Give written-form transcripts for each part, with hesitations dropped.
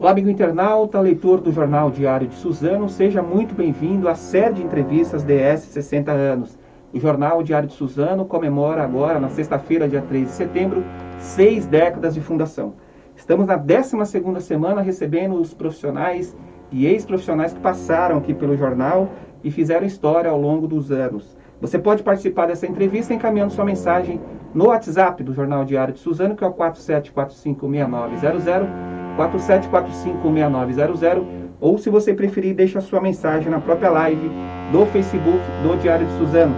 Olá, amigo internauta, leitor do Jornal Diário de Suzano, seja muito bem-vindo à série de entrevistas DS 60 anos. O Jornal Diário de Suzano comemora agora, na sexta-feira, dia 3 de setembro, 6 décadas de fundação. Estamos na 12ª semana recebendo os profissionais e ex-profissionais que passaram aqui pelo jornal e fizeram história ao longo dos anos. Você pode participar dessa entrevista encaminhando sua mensagem no WhatsApp do Jornal Diário de Suzano, que é o 47456900, 47456900, ou se você preferir, deixa a sua mensagem na própria live do Facebook do Diário de Suzano.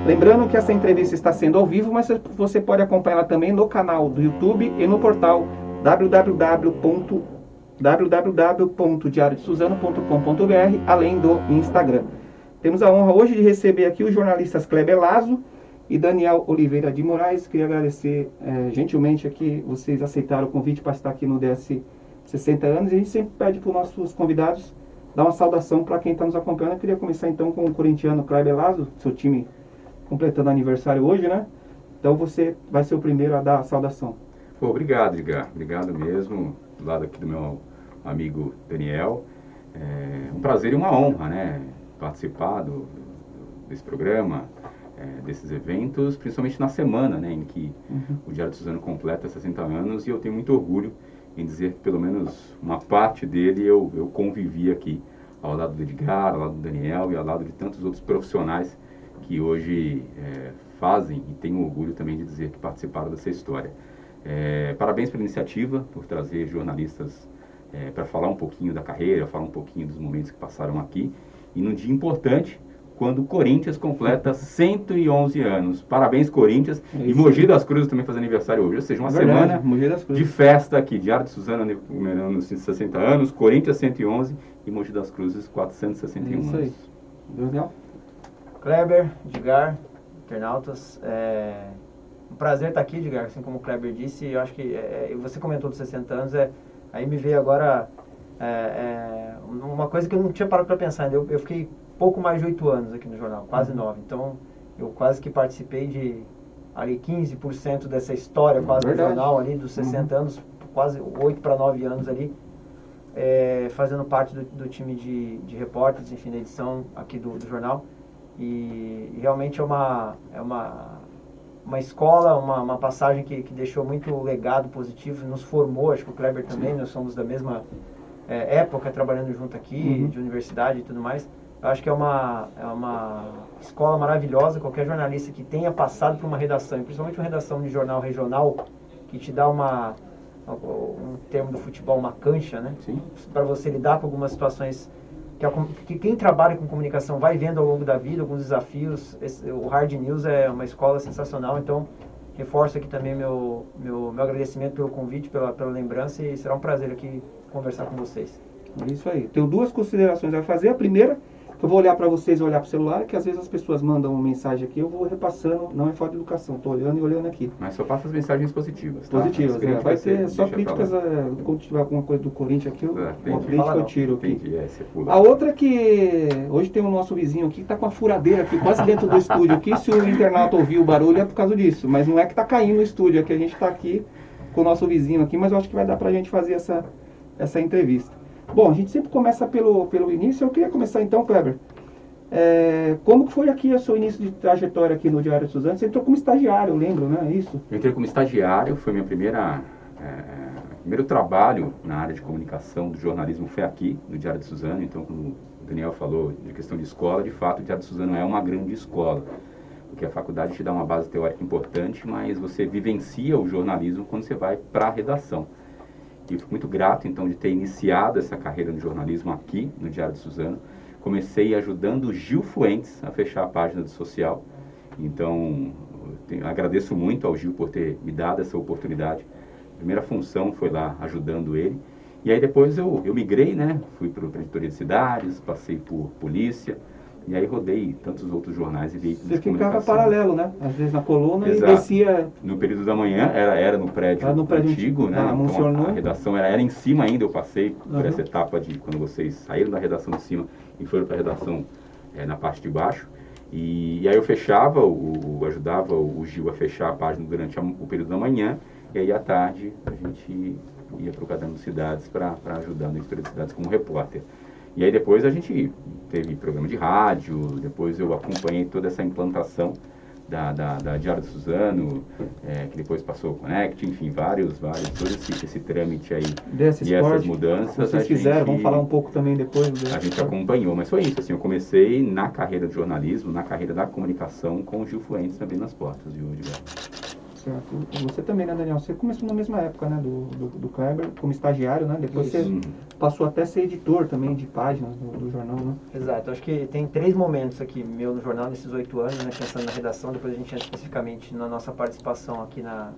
Lembrando que essa entrevista está sendo ao vivo, mas você pode acompanhá-la também no canal do YouTube e no portal www.diariodesuzano.com.br, além do Instagram. Temos a honra hoje de receber aqui os jornalistas Kleber Lazo e Daniel Oliveira de Moraes. Queria agradecer gentilmente aqui, vocês aceitaram o convite para estar aqui no DS 60 anos. E a gente sempre pede para os nossos convidados dar uma saudação para quem está nos acompanhando. Eu queria começar então com o corintiano Kleber Lazo, seu time completando aniversário hoje, né? Então você vai ser o primeiro a dar a saudação. Pô, obrigado, Edgar. Obrigado mesmo, do lado aqui do meu amigo Daniel. É um prazer e uma honra, né? Participar desse programa, desses eventos, principalmente na semana, né, em que o Diário de Suzano completa 60 anos, e eu tenho muito orgulho em dizer que pelo menos uma parte dele eu convivi aqui, ao lado do Edgar, ao lado do Daniel e ao lado de tantos outros profissionais que hoje fazem, e tenho orgulho também de dizer que participaram dessa história. Parabéns pela iniciativa, por trazer jornalistas para falar um pouquinho da carreira, falar um pouquinho dos momentos que passaram aqui, e num dia importante, quando o Corinthians completa 111 anos. Parabéns, Corinthians. E Mogi das Cruzes também faz aniversário hoje. Ou seja, uma semana de festa aqui. Diário de Suzano comemorando 60 anos, Corinthians 111 e Mogi das Cruzes 461 anos. Isso aí. Daniel? Kleber, Edgar, internautas. Um prazer estar aqui, Edgar. Assim como o Kleber disse, eu acho que você comentou dos 60 anos. Aí me veio agora uma coisa que eu não tinha parado para pensar ainda. Eu fiquei pouco mais de 8 anos aqui no jornal, quase 9. Então, eu quase que participei de ali 15% dessa história quase do jornal ali, dos 60 anos, quase 8 para 9 anos ali, fazendo parte do time de repórteres, enfim, da edição aqui do jornal. E realmente é uma escola, uma passagem que deixou muito legado positivo, nos formou, acho que o Kleber também, nós somos da mesma época, trabalhando junto aqui, de universidade e tudo mais. Eu acho que é uma escola maravilhosa. Qualquer jornalista que tenha passado por uma redação, principalmente uma redação de jornal regional, que te dá um termo do futebol, uma cancha, né? Para você lidar com algumas situações que quem trabalha com comunicação vai vendo ao longo da vida, alguns desafios. O Hard News é uma escola sensacional, então reforço aqui também meu agradecimento pelo convite, pela lembrança, e será um prazer aqui conversar com vocês. É isso aí. Tenho duas considerações a fazer. A primeira, que eu vou olhar para vocês e olhar para o celular, que às vezes as pessoas mandam uma mensagem aqui, eu vou repassando, não é falta de educação, estou olhando e olhando aqui. Mas só passa as mensagens positivas, tá? Positivas, vai ser só críticas, quando tiver alguma coisa do Corinthians aqui, uma crítica eu tiro aqui. A outra é que hoje tem o nosso vizinho aqui que está com a furadeira aqui, quase dentro do estúdio aqui. Se o internauta ouvir o barulho é por causa disso, mas não é que está caindo no estúdio, é que a gente está aqui com o nosso vizinho aqui, mas eu acho que vai dar para a gente fazer essa entrevista. Bom, a gente sempre começa pelo início. Eu queria começar então, Kleber. Como foi aqui o seu início de trajetória aqui no Diário de Suzano? Você entrou como estagiário, eu lembro, né? Isso? Eu entrei como estagiário, foi meu primeiro trabalho na área de comunicação do jornalismo, foi aqui, no Diário de Suzano. Então, como o Daniel falou de questão de escola, de fato, o Diário de Suzano é uma grande escola, porque a faculdade te dá uma base teórica importante, mas você vivencia o jornalismo quando você vai para a redação. E fico muito grato, então, de ter iniciado essa carreira no jornalismo aqui, no Diário de Suzano. Comecei ajudando o Gil Fuentes a fechar a página do social. Então, agradeço muito ao Gil por ter me dado essa oportunidade. A primeira função foi lá ajudando ele. E aí depois eu migrei, né? Fui para a editoria de cidades, passei por polícia. E aí rodei tantos outros jornais e veículos de comunicação. Você ficava paralelo, né? Às vezes na coluna. Exato. E descia... No período da manhã, era no prédio antigo, né? Então, a redação era em cima ainda. Eu passei por essa etapa de quando vocês saíram da redação de cima e foram para a redação na parte de baixo. E aí eu fechava, ajudava o Gil a fechar a página durante o período da manhã. e aí à tarde a gente ia para o Caderno Cidades para ajudar no História de Cidades como repórter. E aí depois a gente teve programa de rádio, depois eu acompanhei toda essa implantação da Diário do Suzano, que depois passou o Connect, enfim, vários, todo esse trâmite aí e essas mudanças. Vocês fizeram, vamos falar um pouco também depois. A gente acompanhou, mas foi isso, assim, eu comecei na carreira de jornalismo, na carreira da comunicação com o Gil Fuentes também nas portas, viu, Edgar? Certo. Você também, né, Daniel? Você começou na mesma época, né, do Kleber, como estagiário, né? Depois você passou até a ser editor também de páginas do jornal, né? Exato. Acho que tem 3 momentos aqui meu no jornal nesses 8 anos, né, pensando na redação, depois a gente entra especificamente na nossa participação aqui na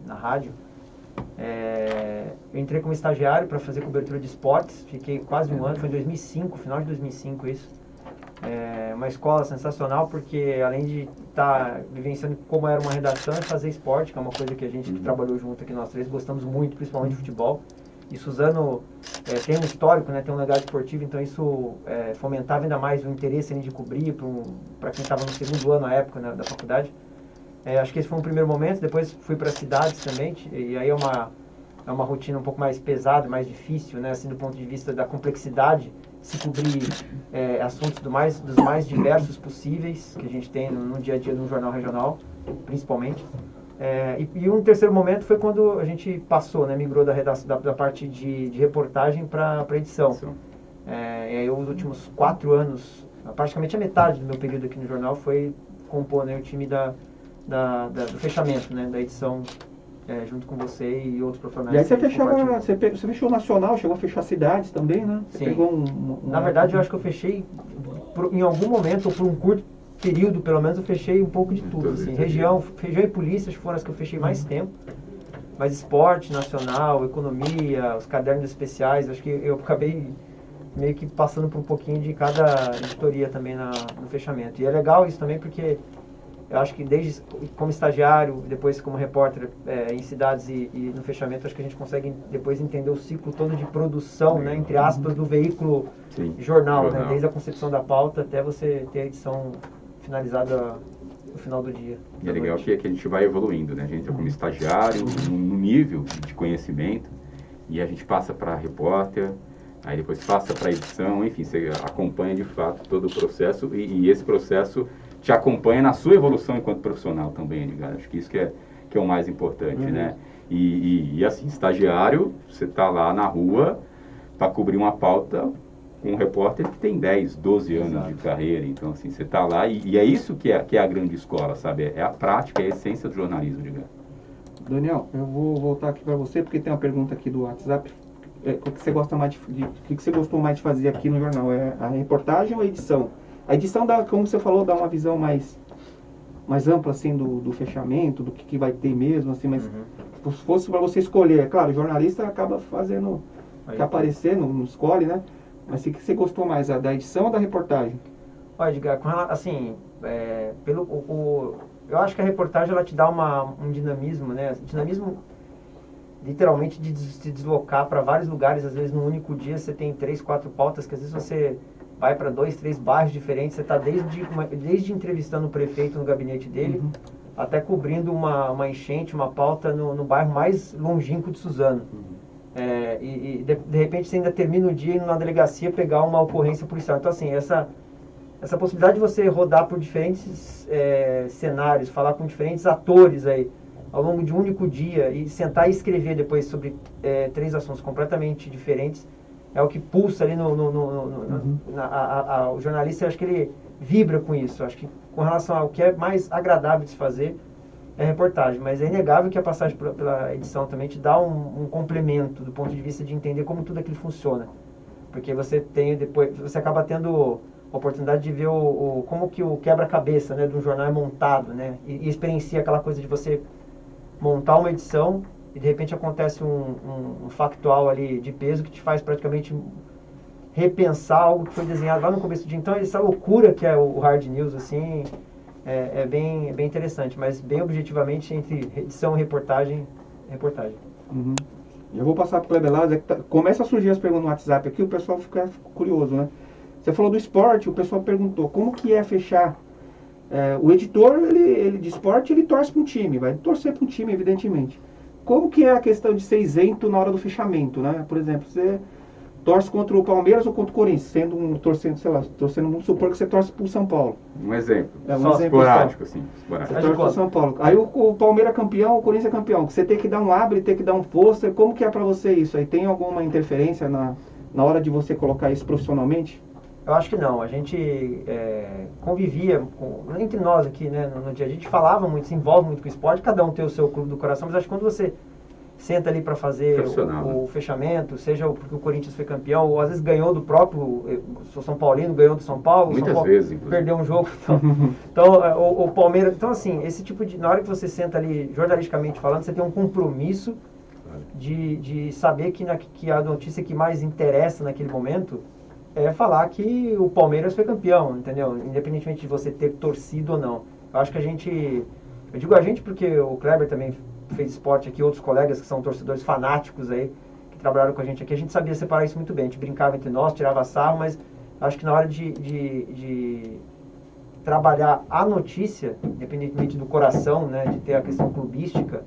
rádio. Eu entrei como estagiário para fazer cobertura de esportes, fiquei quase um ano, foi em 2005, final de 2005 isso. Uma escola sensacional, porque além de estar vivenciando como era uma redação, fazer esporte, que é uma coisa que a gente que trabalhou junto aqui, nós três, gostamos muito, principalmente de futebol. E Suzano tem um histórico, né, tem um legado esportivo, então isso fomentava ainda mais o interesse de cobrir para quem estava no segundo ano na época, né, da faculdade. Acho que esse foi um primeiro momento, depois fui para cidades também, e aí é uma rotina um pouco mais pesada, mais difícil, né, assim, do ponto de vista da complexidade, se cobrir assuntos dos mais diversos possíveis que a gente tem no dia a dia no jornal regional, principalmente. E um terceiro momento foi quando a gente passou, né, migrou da parte de reportagem para edição. E aí os últimos 4 anos, praticamente a metade do meu período aqui no jornal foi compor, né, o time do fechamento, né, da edição, junto com você e outros profissionais. E aí você fechou nacional, chegou a fechar cidades também, né? Você pegou Na verdade, eu acho que eu fechei, em algum momento, ou por um curto período, pelo menos, eu fechei um pouco de tudo. Assim. Região e polícia foram as que eu fechei mais tempo. Mas esporte, nacional, economia, os cadernos especiais, acho que eu acabei meio que passando por um pouquinho de cada editoria também no fechamento. E é legal isso também porque eu acho que desde como estagiário, depois como repórter em cidades e no fechamento, acho que a gente consegue depois entender o ciclo todo de produção, né, entre aspas, do veículo jornal, né, desde a concepção da pauta até você ter a edição finalizada no final do dia. E é legal que a gente vai evoluindo, né? A gente entra como estagiário, no nível de conhecimento, e a gente passa para repórter, aí depois passa para edição, enfim, você acompanha de fato todo o processo, e esse processo te acompanha na sua evolução enquanto profissional também, Edgar. Acho que isso que é o mais importante, né? E assim, estagiário, você está lá na rua para cobrir uma pauta com um repórter que tem 10, 12 anos de carreira. Então, assim, você está lá e é isso que é a grande escola, sabe? É a prática, é a essência do jornalismo, Edgar. Daniel, eu vou voltar aqui para você, porque tem uma pergunta aqui do WhatsApp. O que você gosta mais o que você gostou mais de fazer aqui no jornal? É a reportagem ou a edição? A edição dá, como você falou, dá uma visão mais ampla, assim, do fechamento, do que vai ter mesmo, assim, mas se fosse para você escolher, é claro, o jornalista acaba fazendo que aparecer, não escolhe, né? Mas o que você gostou mais, da edição ou da reportagem? Olha, Edgar, assim, eu acho que a reportagem ela te dá um dinamismo, né? Dinamismo, literalmente, de se deslocar para vários lugares, às vezes num único dia você tem 3, 4 pautas, que às vezes você vai para 2, 3 bairros diferentes, você está desde entrevistando o prefeito no gabinete dele, até cobrindo uma enchente, uma pauta no bairro mais longínquo de Suzano. De repente você ainda termina o dia indo na delegacia pegar uma ocorrência policial. Então, assim, essa possibilidade de você rodar por diferentes cenários, falar com diferentes atores aí, ao longo de um único dia, e sentar e escrever depois sobre 3 assuntos completamente diferentes, é o que pulsa ali o jornalista. Eu acho que ele vibra com isso. Eu acho que com relação ao que é mais agradável de se fazer é reportagem, mas é inegável que a passagem pela edição também te dá um complemento do ponto de vista de entender como tudo aquilo funciona, porque você acaba tendo a oportunidade de ver como que o quebra-cabeça, né, de um jornal é montado, né, e experiencia aquela coisa de você montar uma edição e de repente acontece um factual ali de peso que te faz praticamente repensar algo que foi desenhado lá no começo do dia. Então essa loucura que é o hard news, assim, é bem interessante, mas bem objetivamente entre edição e reportagem. Eu vou passar para o Kleber Lázaro, começa a surgir as perguntas no WhatsApp aqui, o pessoal fica curioso, né? Você falou do esporte, o pessoal perguntou como que é fechar. O editor, ele de esporte, ele torce para um time, vai torcer para um time, evidentemente. como que é a questão de ser isento na hora do fechamento, né? Por exemplo, você torce contra o Palmeiras ou contra o Corinthians, torcendo, vamos supor que você torce pro São Paulo. Um exemplo. Exemplo esporádico, assim. Você torce pro São Paulo. Aí o Palmeiras é campeão, o Corinthians é campeão. Você tem que dar um abre, tem que dar um pôster. Como que é pra você isso aí? Tem alguma interferência na hora de você colocar isso profissionalmente? Eu acho que não. A gente convivia entre nós aqui, né, no dia a dia. A gente falava muito, se envolve muito com o esporte. Cada um tem o seu clube do coração, mas acho que quando você senta ali para fazer o fechamento, seja porque o Corinthians foi campeão, ou às vezes ganhou do próprio, sou São Paulino, ganhou do São Paulo, muitas São Paulo vezes, inclusive. Perdeu um jogo. Então, o Palmeiras... Então, assim, esse tipo de... Na hora que você senta ali, jornalisticamente falando, você tem um compromisso de saber que a notícia que mais interessa naquele momento é falar que o Palmeiras foi campeão, entendeu? Independentemente de você ter torcido ou não. Eu acho que a gente... Eu digo a gente porque o Kleber também fez esporte aqui, outros colegas que são torcedores fanáticos aí, que trabalharam com a gente aqui, a gente sabia separar isso muito bem. A gente brincava entre nós, tirava sarro, mas acho que na hora de trabalhar a notícia, independentemente do coração, né, de ter a questão clubística,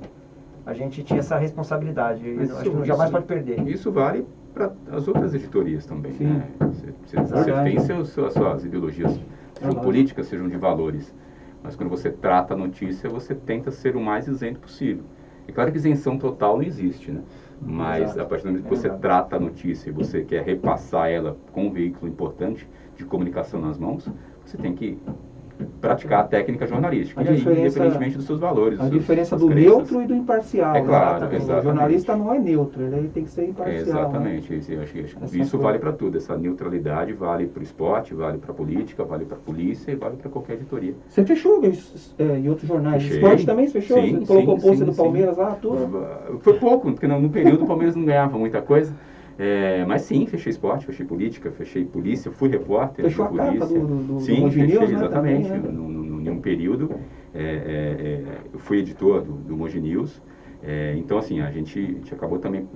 a gente tinha essa responsabilidade. Acho que jamais pode perder. Isso vale para as outras editorias também. Né? Você tem suas ideologias, sejam políticas, sejam de valores. Mas quando você trata a notícia, você tenta ser o mais isento possível. É claro que isenção total não existe, né? Mas a partir do momento que você trata a notícia e você quer repassar ela com um veículo importante de comunicação nas mãos, você tem que praticar a técnica jornalística, independentemente dos seus valores. A diferença do neutro e do imparcial. É claro, exatamente. O jornalista não é neutro, ele tem que ser imparcial. Exatamente, né? Eu acho que isso vale para tudo. Essa neutralidade vale para o esporte, vale para a política, vale para a polícia e vale para qualquer editoria. Você fechou em outros jornais? Esporte também você fechou? Sim, você colocou o post do Palmeiras lá, tudo? Foi pouco, porque no período o Palmeiras não ganhava muita coisa. Mas sim, fechei esporte, fechei política, fechei polícia, fui repórter. Fechou a capa do sim, Mogi fechei, News, né, exatamente. Também, né? Em um período, eu fui editor do Mogi News. Então, assim, a gente acabou também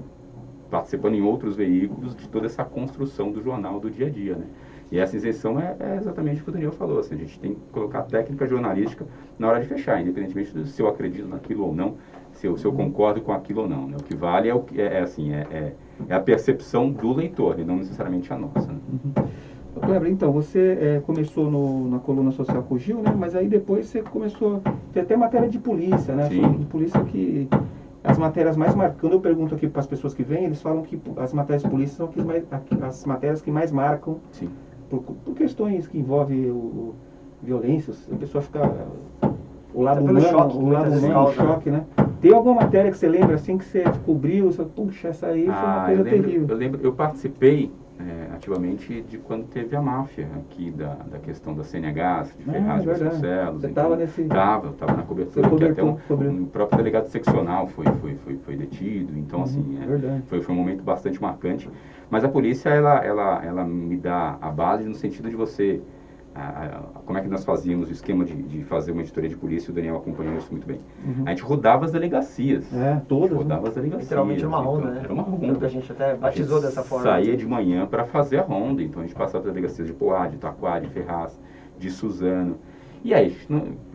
participando em outros veículos de toda essa construção do jornal do dia a dia, né? E essa isenção é exatamente o que o Daniel falou. Assim, a gente tem que colocar a técnica jornalística na hora de fechar, independentemente de se eu acredito naquilo ou não, se eu concordo com aquilo ou não. Né? O que vale é a percepção do leitor e não necessariamente a nossa. Né? Kleber, então, você começou na coluna social com o Gil, né? Mas aí depois você começou a ter até matéria de polícia, né? Sim. De polícia que... As matérias mais marcam, quando eu pergunto aqui para as pessoas que vêm, eles falam que as matérias de polícia são as matérias que mais marcam. Sim. Por questões que envolvem violência, a pessoa fica... O lado humano, o choque, né? Tem alguma matéria que você lembra assim que você cobriu? Você, puxa, essa aí foi uma coisa terrível. Eu participei ativamente de quando teve a máfia aqui da questão da CNH, de Ferraz, de Vasconcelos. Você estava nesse... Estava na cobertura, que até o próprio delegado seccional foi detido. Então, assim, foi um momento bastante marcante. Mas a polícia, ela me dá a base no sentido de você... como é que nós fazíamos o esquema de fazer uma editoria de polícia, o Daniel acompanhou isso muito bem. A gente rodava as delegacias. Todas. Rodava as delegacias. Literalmente uma ronda, né? Era uma ronda. A gente até batizou dessa forma. Saía de manhã para fazer a ronda, então a gente passava as delegacias de Poá, de Itaquá, de Ferraz, de Suzano. E aí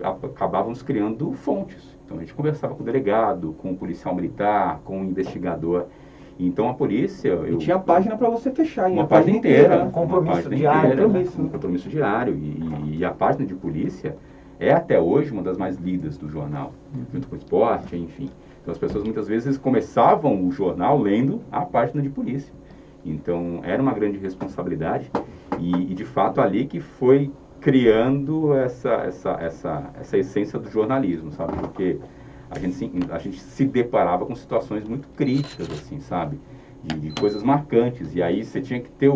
acabávamos criando fontes. Então a gente conversava com o delegado, com o policial militar, com o investigador. Então a polícia... E tinha página para você fechar, uma página inteira. Um compromisso diário. Um compromisso diário. E a página de polícia é até hoje uma das mais lidas do jornal, junto com o esporte, enfim. Então as pessoas muitas vezes começavam o jornal lendo a página de polícia. Então era uma grande responsabilidade e de fato ali que foi criando essa essência do jornalismo, sabe? Porque a gente se deparava com situações muito críticas, assim, sabe? De coisas marcantes. E aí você tinha que ter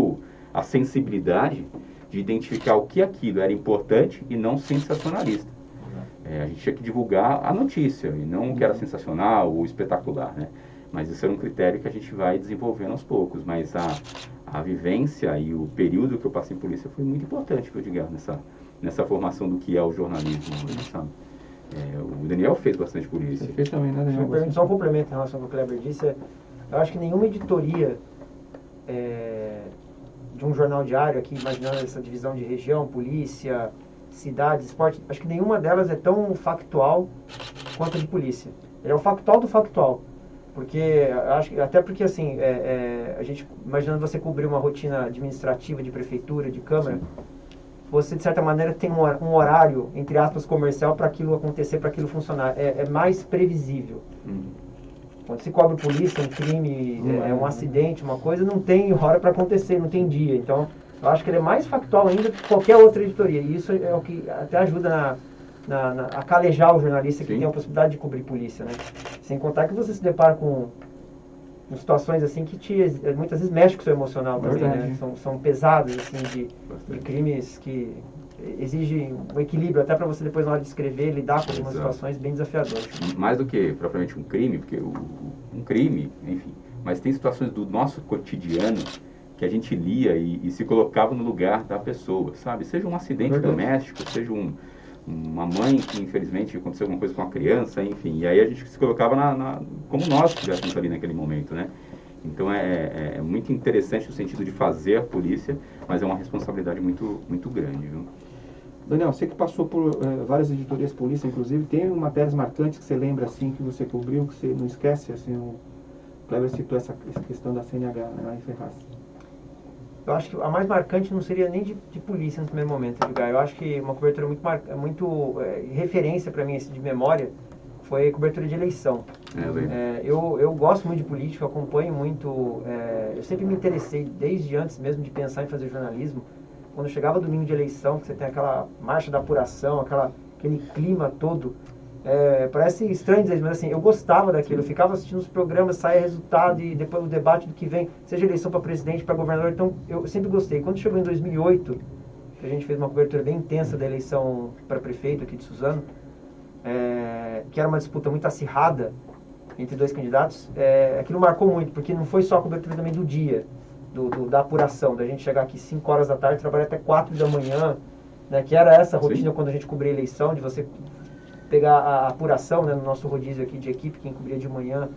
a sensibilidade de identificar o que aquilo era importante e não sensacionalista. A gente tinha que divulgar a notícia, e não o que era sensacional ou espetacular, né? Mas isso era um critério que a gente vai desenvolvendo aos poucos. Mas a vivência e o período que eu passei em polícia foi muito importante, para eu dizer, nessa formação do que é o jornalismo, sabe? O Daniel fez bastante polícia. Você fez também, né, Daniel? Só um complemento em relação ao que o Kleber disse. Eu acho que nenhuma editoria de um jornal diário aqui, imaginando essa divisão de região, polícia, cidade, esporte, acho que nenhuma delas é tão factual quanto a de polícia. Ele é o factual do factual. Porque, até porque assim, a gente, imaginando você cobrir uma rotina administrativa de prefeitura, de câmara, sim, você de certa maneira tem um horário, entre aspas, comercial para aquilo acontecer, para aquilo funcionar. É mais previsível. Quando se cobre polícia, um crime, um acidente, uma coisa, não tem hora para acontecer, não tem dia. Então, eu acho que ele é mais factual ainda que qualquer outra editoria. E isso é o que até ajuda a calejar o jornalista que, sim, tem a possibilidade de cobrir polícia, né? Sem contar que você se depara com situações assim que muitas vezes mexe com o seu emocional também, né? São pesadas, assim, de crimes que exigem um equilíbrio até para você depois, na hora de escrever, lidar com algumas situações bem desafiadoras. Mais do que propriamente um crime, porque um crime, enfim, mas tem situações do nosso cotidiano que a gente lia e se colocava no lugar da pessoa, sabe? Seja um acidente doméstico, seja uma mãe que infelizmente aconteceu alguma coisa com a criança, enfim, e aí a gente se colocava como nós estivéssemos ali naquele momento, né? Então é muito interessante o sentido de fazer a polícia, mas é uma responsabilidade muito, muito grande, viu? Daniel, você que passou por várias editorias polícia, inclusive, tem matérias marcantes que você lembra assim, que você cobriu, que você não esquece, assim, o Kleber citou essa questão da CNH, né, em Ferraz. Eu acho que a mais marcante não seria nem de polícia no primeiro momento, Edgar. Eu acho que uma cobertura muito referência para mim, assim, de memória, foi a cobertura de eleição. Eu gosto muito de política, acompanho muito, eu sempre me interessei, desde antes mesmo de pensar em fazer jornalismo. Quando chegava domingo de eleição, que você tem aquela marcha da apuração, aquele clima todo, parece estranho dizer isso, mas assim, eu gostava daquilo, eu ficava assistindo os programas, saía resultado e depois o debate do que vem, seja eleição para presidente, para governador, então eu sempre gostei. Quando chegou em 2008, que a gente fez uma cobertura bem intensa da eleição para prefeito aqui de Suzano, que era uma disputa muito acirrada entre dois candidatos, aquilo marcou muito, porque não foi só a cobertura também do dia, da apuração, da gente chegar aqui 5 horas da tarde, trabalhar até 4 da manhã, né, que era essa rotina, sim, quando a gente cobria a eleição, de você pegar a apuração, né, no nosso rodízio aqui de equipe, quem cobria de manhã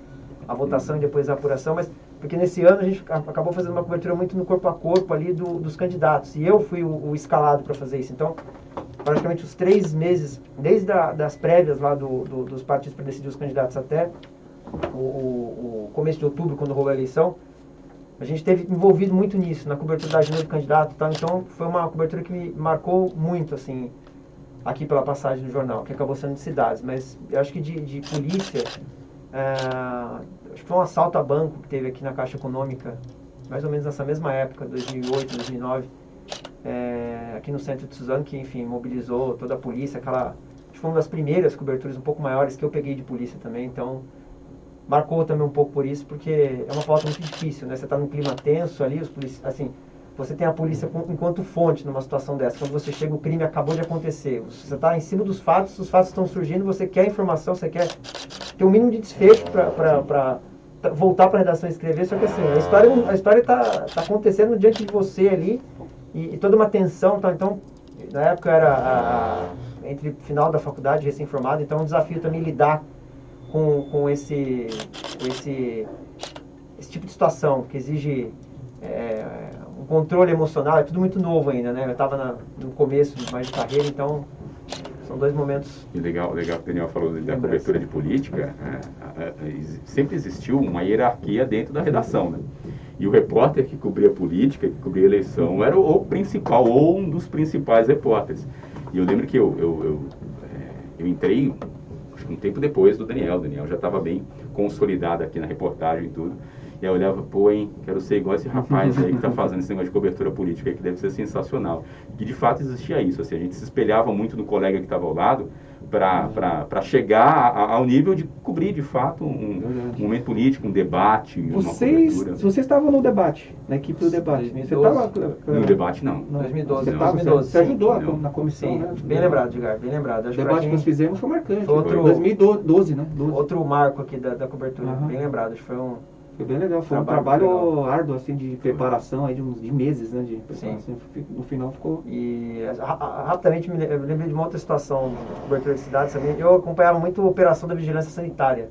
a votação e depois a apuração, mas porque nesse ano a gente acabou fazendo uma cobertura muito no corpo a corpo ali dos candidatos, e eu fui o escalado para fazer isso. Então, praticamente os 3 meses, desde das prévias lá dos partidos para decidir os candidatos até o começo de outubro, quando rolou a eleição, a gente esteve envolvido muito nisso, na cobertura da agenda do candidato e tal. Então, foi uma cobertura que me marcou muito, assim, aqui pela passagem do jornal, que acabou sendo de cidades. Mas eu acho que de polícia, acho que foi um assalto a banco que teve aqui na Caixa Econômica, mais ou menos nessa mesma época, 2008, 2009, aqui no centro de Suzano, que, enfim, mobilizou toda a polícia. Acho que foi uma das primeiras coberturas um pouco maiores que eu peguei de polícia também, então marcou também um pouco por isso, porque é uma pauta muito difícil, né? Você está num clima tenso ali, assim, você tem a polícia enquanto fonte numa situação dessa. Quando você chega, o crime acabou de acontecer, você está em cima dos fatos, os fatos estão surgindo, você quer informação, você quer ter um mínimo de desfecho para voltar para a redação e escrever. Só que assim, a história está acontecendo diante de você ali, e toda uma tensão, tá? Então, na época era entre o final da faculdade, recém-formado, então é um desafio também lidar com esse tipo de situação que exige um controle emocional. É tudo muito novo ainda, né? Eu estava no começo mais de carreira, então são 2 momentos. E legal que o Daniel falou da cobertura de política. Sempre existiu uma hierarquia dentro da redação, né? E o repórter que cobria política, que cobria eleição, era o principal ou um dos principais repórteres. E eu lembro que eu entrei um tempo depois do Daniel. O Daniel já estava bem consolidado aqui na reportagem e tudo. E aí eu olhava, quero ser igual esse rapaz aí que está fazendo esse negócio de cobertura política aí, que deve ser sensacional. E de fato existia isso, assim, a gente se espelhava muito no colega que estava ao lado para chegar ao nível de cobrir de fato um momento político, um debate, uma cobertura. Vocês estavam no debate, na equipe do debate. 2012. Você estava no debate, não. 2012. Você ajudou na comissão, sim, né? Bem lembrado, Edgar, bem lembrado. O debate que nós fizemos foi marcante. Foi 2012, né? 12. Outro marco aqui da cobertura, bem lembrado. Acho que foi bem legal, foi um trabalho árduo, assim, de preparação, aí, de meses, né, de preparação. No final ficou... E rapidamente eu me lembrei de uma outra situação de cobertura de cidades também. Eu acompanhava muito a operação da vigilância sanitária,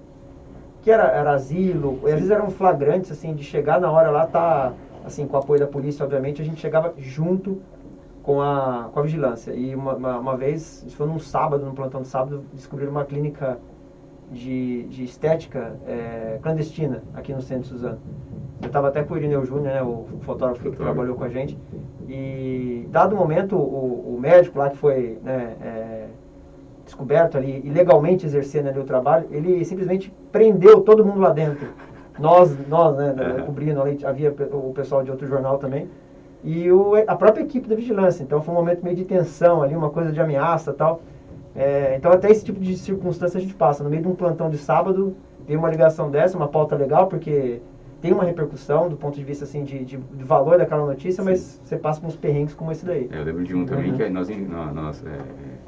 que era asilo, e às vezes eram flagrantes, assim, de chegar na hora lá, tá, assim, com o apoio da polícia, obviamente, a gente chegava junto com a vigilância. E uma vez, isso foi num sábado, num plantão de sábado, descobriram uma clínica de estética clandestina aqui no Centro Suzano. Eu estava até com o Irineu Júnior, né, o fotógrafo que trabalhou com a gente, e dado o momento, o médico lá que foi, né, descoberto ali, ilegalmente exercendo ali o trabalho, ele simplesmente prendeu todo mundo lá dentro. Nós né, cobrindo ali, havia o pessoal de outro jornal também, e a própria equipe da vigilância. Então foi um momento meio de tensão ali, uma coisa de ameaça e tal. Então até esse tipo de circunstância a gente passa. No meio de um plantão de sábado, tem uma ligação dessa, uma pauta legal, porque tem uma repercussão do ponto de vista assim, de valor daquela notícia, mas você passa com uns perrengues como esse daí. Eu lembro de um também que nós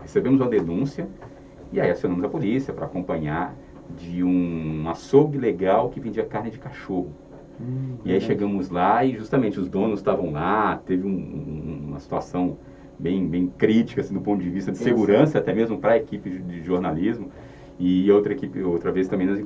recebemos uma denúncia e aí acionamos a polícia para acompanhar de um açougue legal que vendia carne de cachorro. E aí chegamos lá e justamente os donos estavam lá, teve uma situação bem crítica assim, do ponto de vista de segurança, até mesmo para a equipe de jornalismo. E outra vez também nós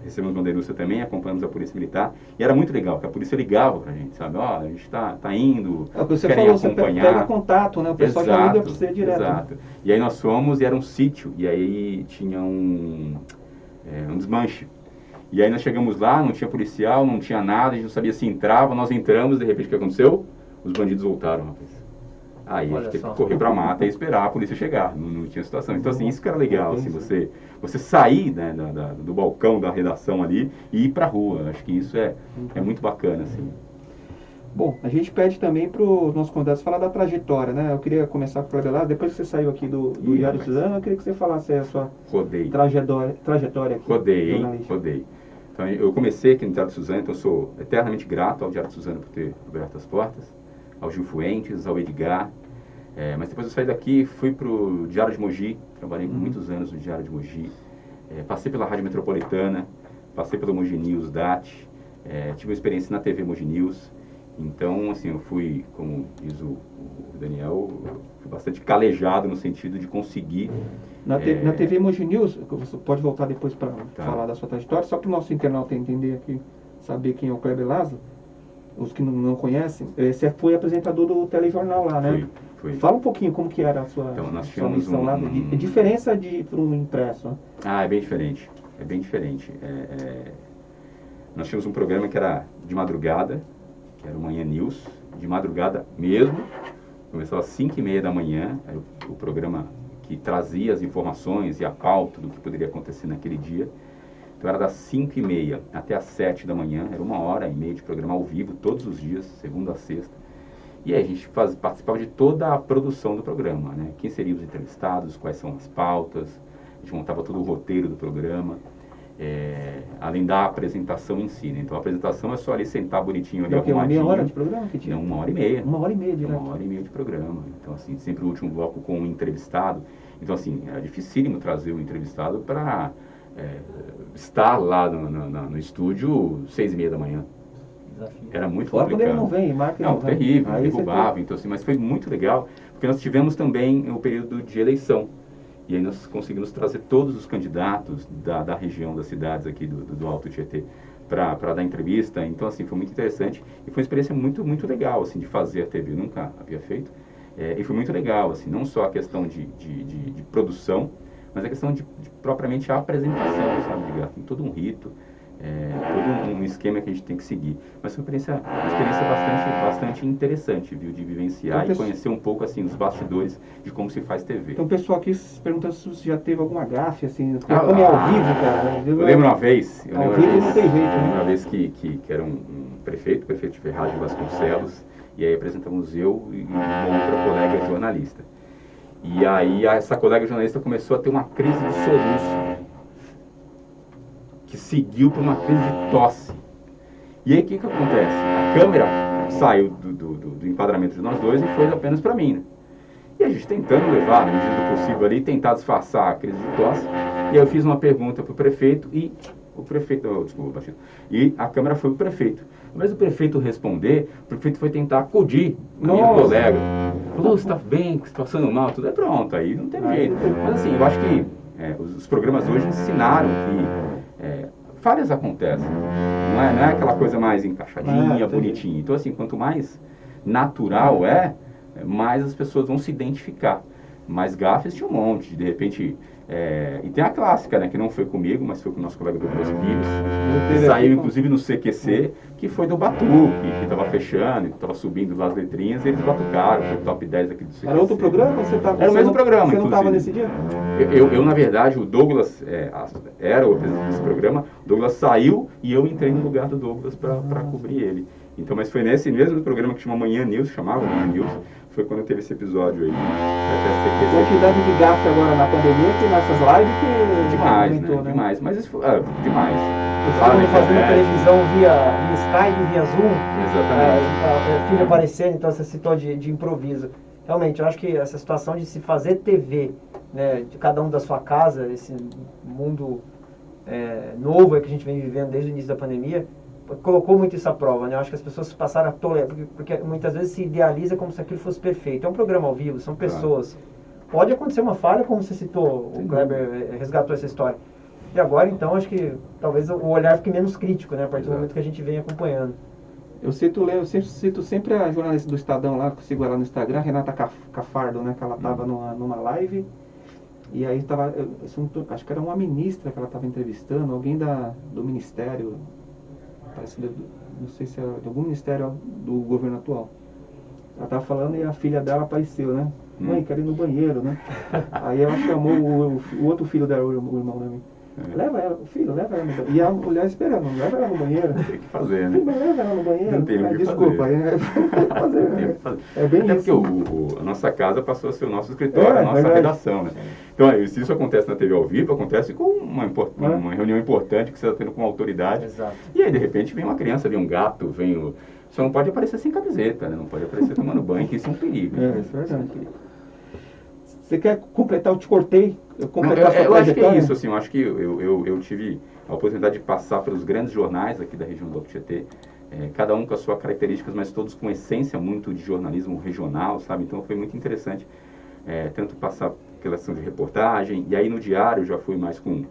recebemos uma denúncia também, acompanhamos a Polícia Militar, e era muito legal, porque a polícia ligava pra gente, sabe? Ó, a gente tá indo, você querem falou, acompanhar. Você pega contato, né? O pessoal já liga pra você direto. Exato. E aí nós fomos, e era um sítio, e aí tinha um desmanche. E aí nós chegamos lá, não tinha policial, não tinha nada, a gente não sabia se entrava, nós entramos, de repente o que aconteceu? Os bandidos voltaram, rapaz. Aí a gente teve que correr pra mata e esperar a polícia chegar, não tinha situação. Então assim, isso que era legal, assim, você sair, né, do balcão da redação ali e ir pra rua. Acho que isso é muito bacana, assim. Bom, a gente pede também para os nossos convidados falar da trajetória, né? Eu queria começar com o Kleber Lázaro. Depois que você saiu aqui do Diário Suzano, eu queria que você falasse a sua trajetória aqui. Rodei. Então eu comecei aqui no Diário Suzano, então eu sou eternamente grato ao Diário Suzano por ter aberto as portas, ao Gil Fuentes, ao Edgar. Mas depois eu saí daqui, fui para o Diário de Mogi, trabalhei por muitos anos no Diário de Mogi, passei pela Rádio Metropolitana, passei pelo Mogi News, DAT, tive uma experiência na TV Mogi News. Então, assim, eu fui, como diz o Daniel, fui bastante calejado no sentido de conseguir... Na TV Mogi News, você pode voltar depois para falar da sua trajetória, só para o nosso internauta entender aqui, saber quem é o Kleber Lázaro, os que não conhecem, você foi apresentador do telejornal lá, né? Fui. Fala um pouquinho como que era a sua missão lá, a diferença para um impresso. Né? É bem diferente, Nós tínhamos um programa que era de madrugada, que era o Manhã News, de madrugada mesmo, começava às 5h30 da manhã, era o programa que trazia as informações e a pauta do que poderia acontecer naquele dia. Então era das 5h30 até às 7 da manhã, era 1h30 de programa ao vivo, todos os dias, segunda a sexta. E aí a gente participava de toda a produção do programa, né? Quem seriam os entrevistados, quais são as pautas, a gente montava todo o roteiro do programa. Além da apresentação em si, né? Então a apresentação é só ali sentar bonitinho ali, arrumadinho. Meia hora de programa que tinha? Não, 1h30. 1h30 direto. 1h30 de programa. Então assim, sempre o último bloco com um entrevistado. Então assim, era dificílimo trazer o entrevistado para estar lá no estúdio 6h30 da manhã. Desafio. Era muito complicado. Quando ele não vem, marca não, terrível, derrubava. Então assim, mas foi muito legal, porque nós tivemos também o período de eleição. E aí nós conseguimos trazer todos os candidatos da região, das cidades aqui do Alto Tietê para dar entrevista. Então, assim, foi muito interessante e foi uma experiência muito, muito legal, assim, de fazer a TV. Eu nunca havia feito. E foi muito legal, assim, não só a questão de produção, mas a questão de propriamente a apresentação, sabe, Edgar? Tem todo um rito, todo um esquema que a gente tem que seguir. Mas foi uma experiência bastante interessante, viu, de vivenciar então, e conhecer um pouco, assim, os bastidores de como se faz TV. Então o pessoal aqui se perguntando se você já teve alguma gafe, assim, como é ao vivo, cara. Eu lembro uma vez, não tem jeito, né? Uma vez que era um prefeito de Ferraz de Vasconcelos, e aí apresentamos eu e uma outra colega jornalista. E aí essa colega jornalista começou a ter uma crise de soluço, que seguiu por uma crise de tosse. E aí o que acontece? A câmera saiu do enquadramento de nós dois e foi apenas para mim, né? E a gente tentando levar, na medida do possível ali, tentar disfarçar a crise de tosse. E aí eu fiz uma pergunta para o prefeito e e a câmera foi para o prefeito. Ao invés do prefeito responder, o prefeito foi tentar acudir a minha colega. Falou, você está bem, você está passando mal, tudo é pronto, aí não tem jeito. Mas assim, eu acho que os programas hoje ensinaram que falhas acontecem. Não é aquela coisa mais encaixadinha, bonitinha. Então assim, quanto mais natural mais as pessoas vão se identificar. Mas gafes tinha um monte, de repente... e tem a clássica, né, que não foi comigo, mas foi com o nosso colega Douglas Pires, saiu inclusive no CQC, que foi do Batuque, que estava fechando, estava subindo lá as letrinhas, e eles batucaram, foi top 10 aqui do CQC. Era outro programa? Era o mesmo programa, Você não estava nesse dia? Eu, na verdade, o Douglas era o representante desse programa, o Douglas saiu e eu entrei no lugar do Douglas para cobrir ele. Então, mas foi nesse mesmo programa que chama Manhã News, chamava Manhã News, foi quando teve esse episódio aí. Quantidade de gasto agora na pandemia, que nessas lives que demais, aumentou, né? Demais, mas isso foi demais. Todo mundo fazendo televisão via Skype, via Zoom. Exatamente. A filha aparecendo, então você citou de improviso. Realmente, eu acho que essa situação de se fazer TV, né, de cada um da sua casa, esse mundo novo que a gente vem vivendo desde o início da pandemia, colocou muito isso à prova, né? Eu acho que as pessoas passaram a tolerar, porque muitas vezes se idealiza como se aquilo fosse perfeito. É um programa ao vivo, são pessoas. Pode acontecer uma falha, como você citou, o Kleber resgatou essa história. E agora, então, acho que talvez o olhar fique menos crítico, né? A partir do momento que a gente vem acompanhando. Eu cito sempre a jornalista do Estadão lá, que eu sigo ela no Instagram, Renata Cafardo, né? Que ela estava numa live, e aí estava, acho que era uma ministra que ela estava entrevistando, alguém do Ministério... não sei se era de algum ministério do governo atual. Ela estava falando e a filha dela apareceu, né? Mãe, quero ir no banheiro, né? Aí ela chamou o outro filho dela, o irmão, né? Leva ela, filho, leva ela no banheiro. E a mulher esperando, leva ela no banheiro. Tem que fazer, né? Filho, leva ela no banheiro. Não tem o que desculpa, fazer. É bem isso. Porque a nossa casa passou a ser o nosso escritório, a nossa redação, né? Então, se isso acontece na TV ao vivo, acontece com uma reunião importante que você está tendo com uma autoridade. Exato. E aí, de repente, vem uma criança, vem um gato, Só não pode aparecer sem camiseta, né? Não pode aparecer tomando banho, que isso é um perigo. Isso é verdade. Você quer completar? Eu te cortei. Eu acho que é isso, assim, eu acho que eu tive a oportunidade de passar pelos grandes jornais aqui da região do Alto Tietê, cada um com as suas características, mas todos com essência muito de jornalismo regional, sabe? Então foi muito interessante, tanto passar pela ação de reportagem, e aí no diário já fui mais com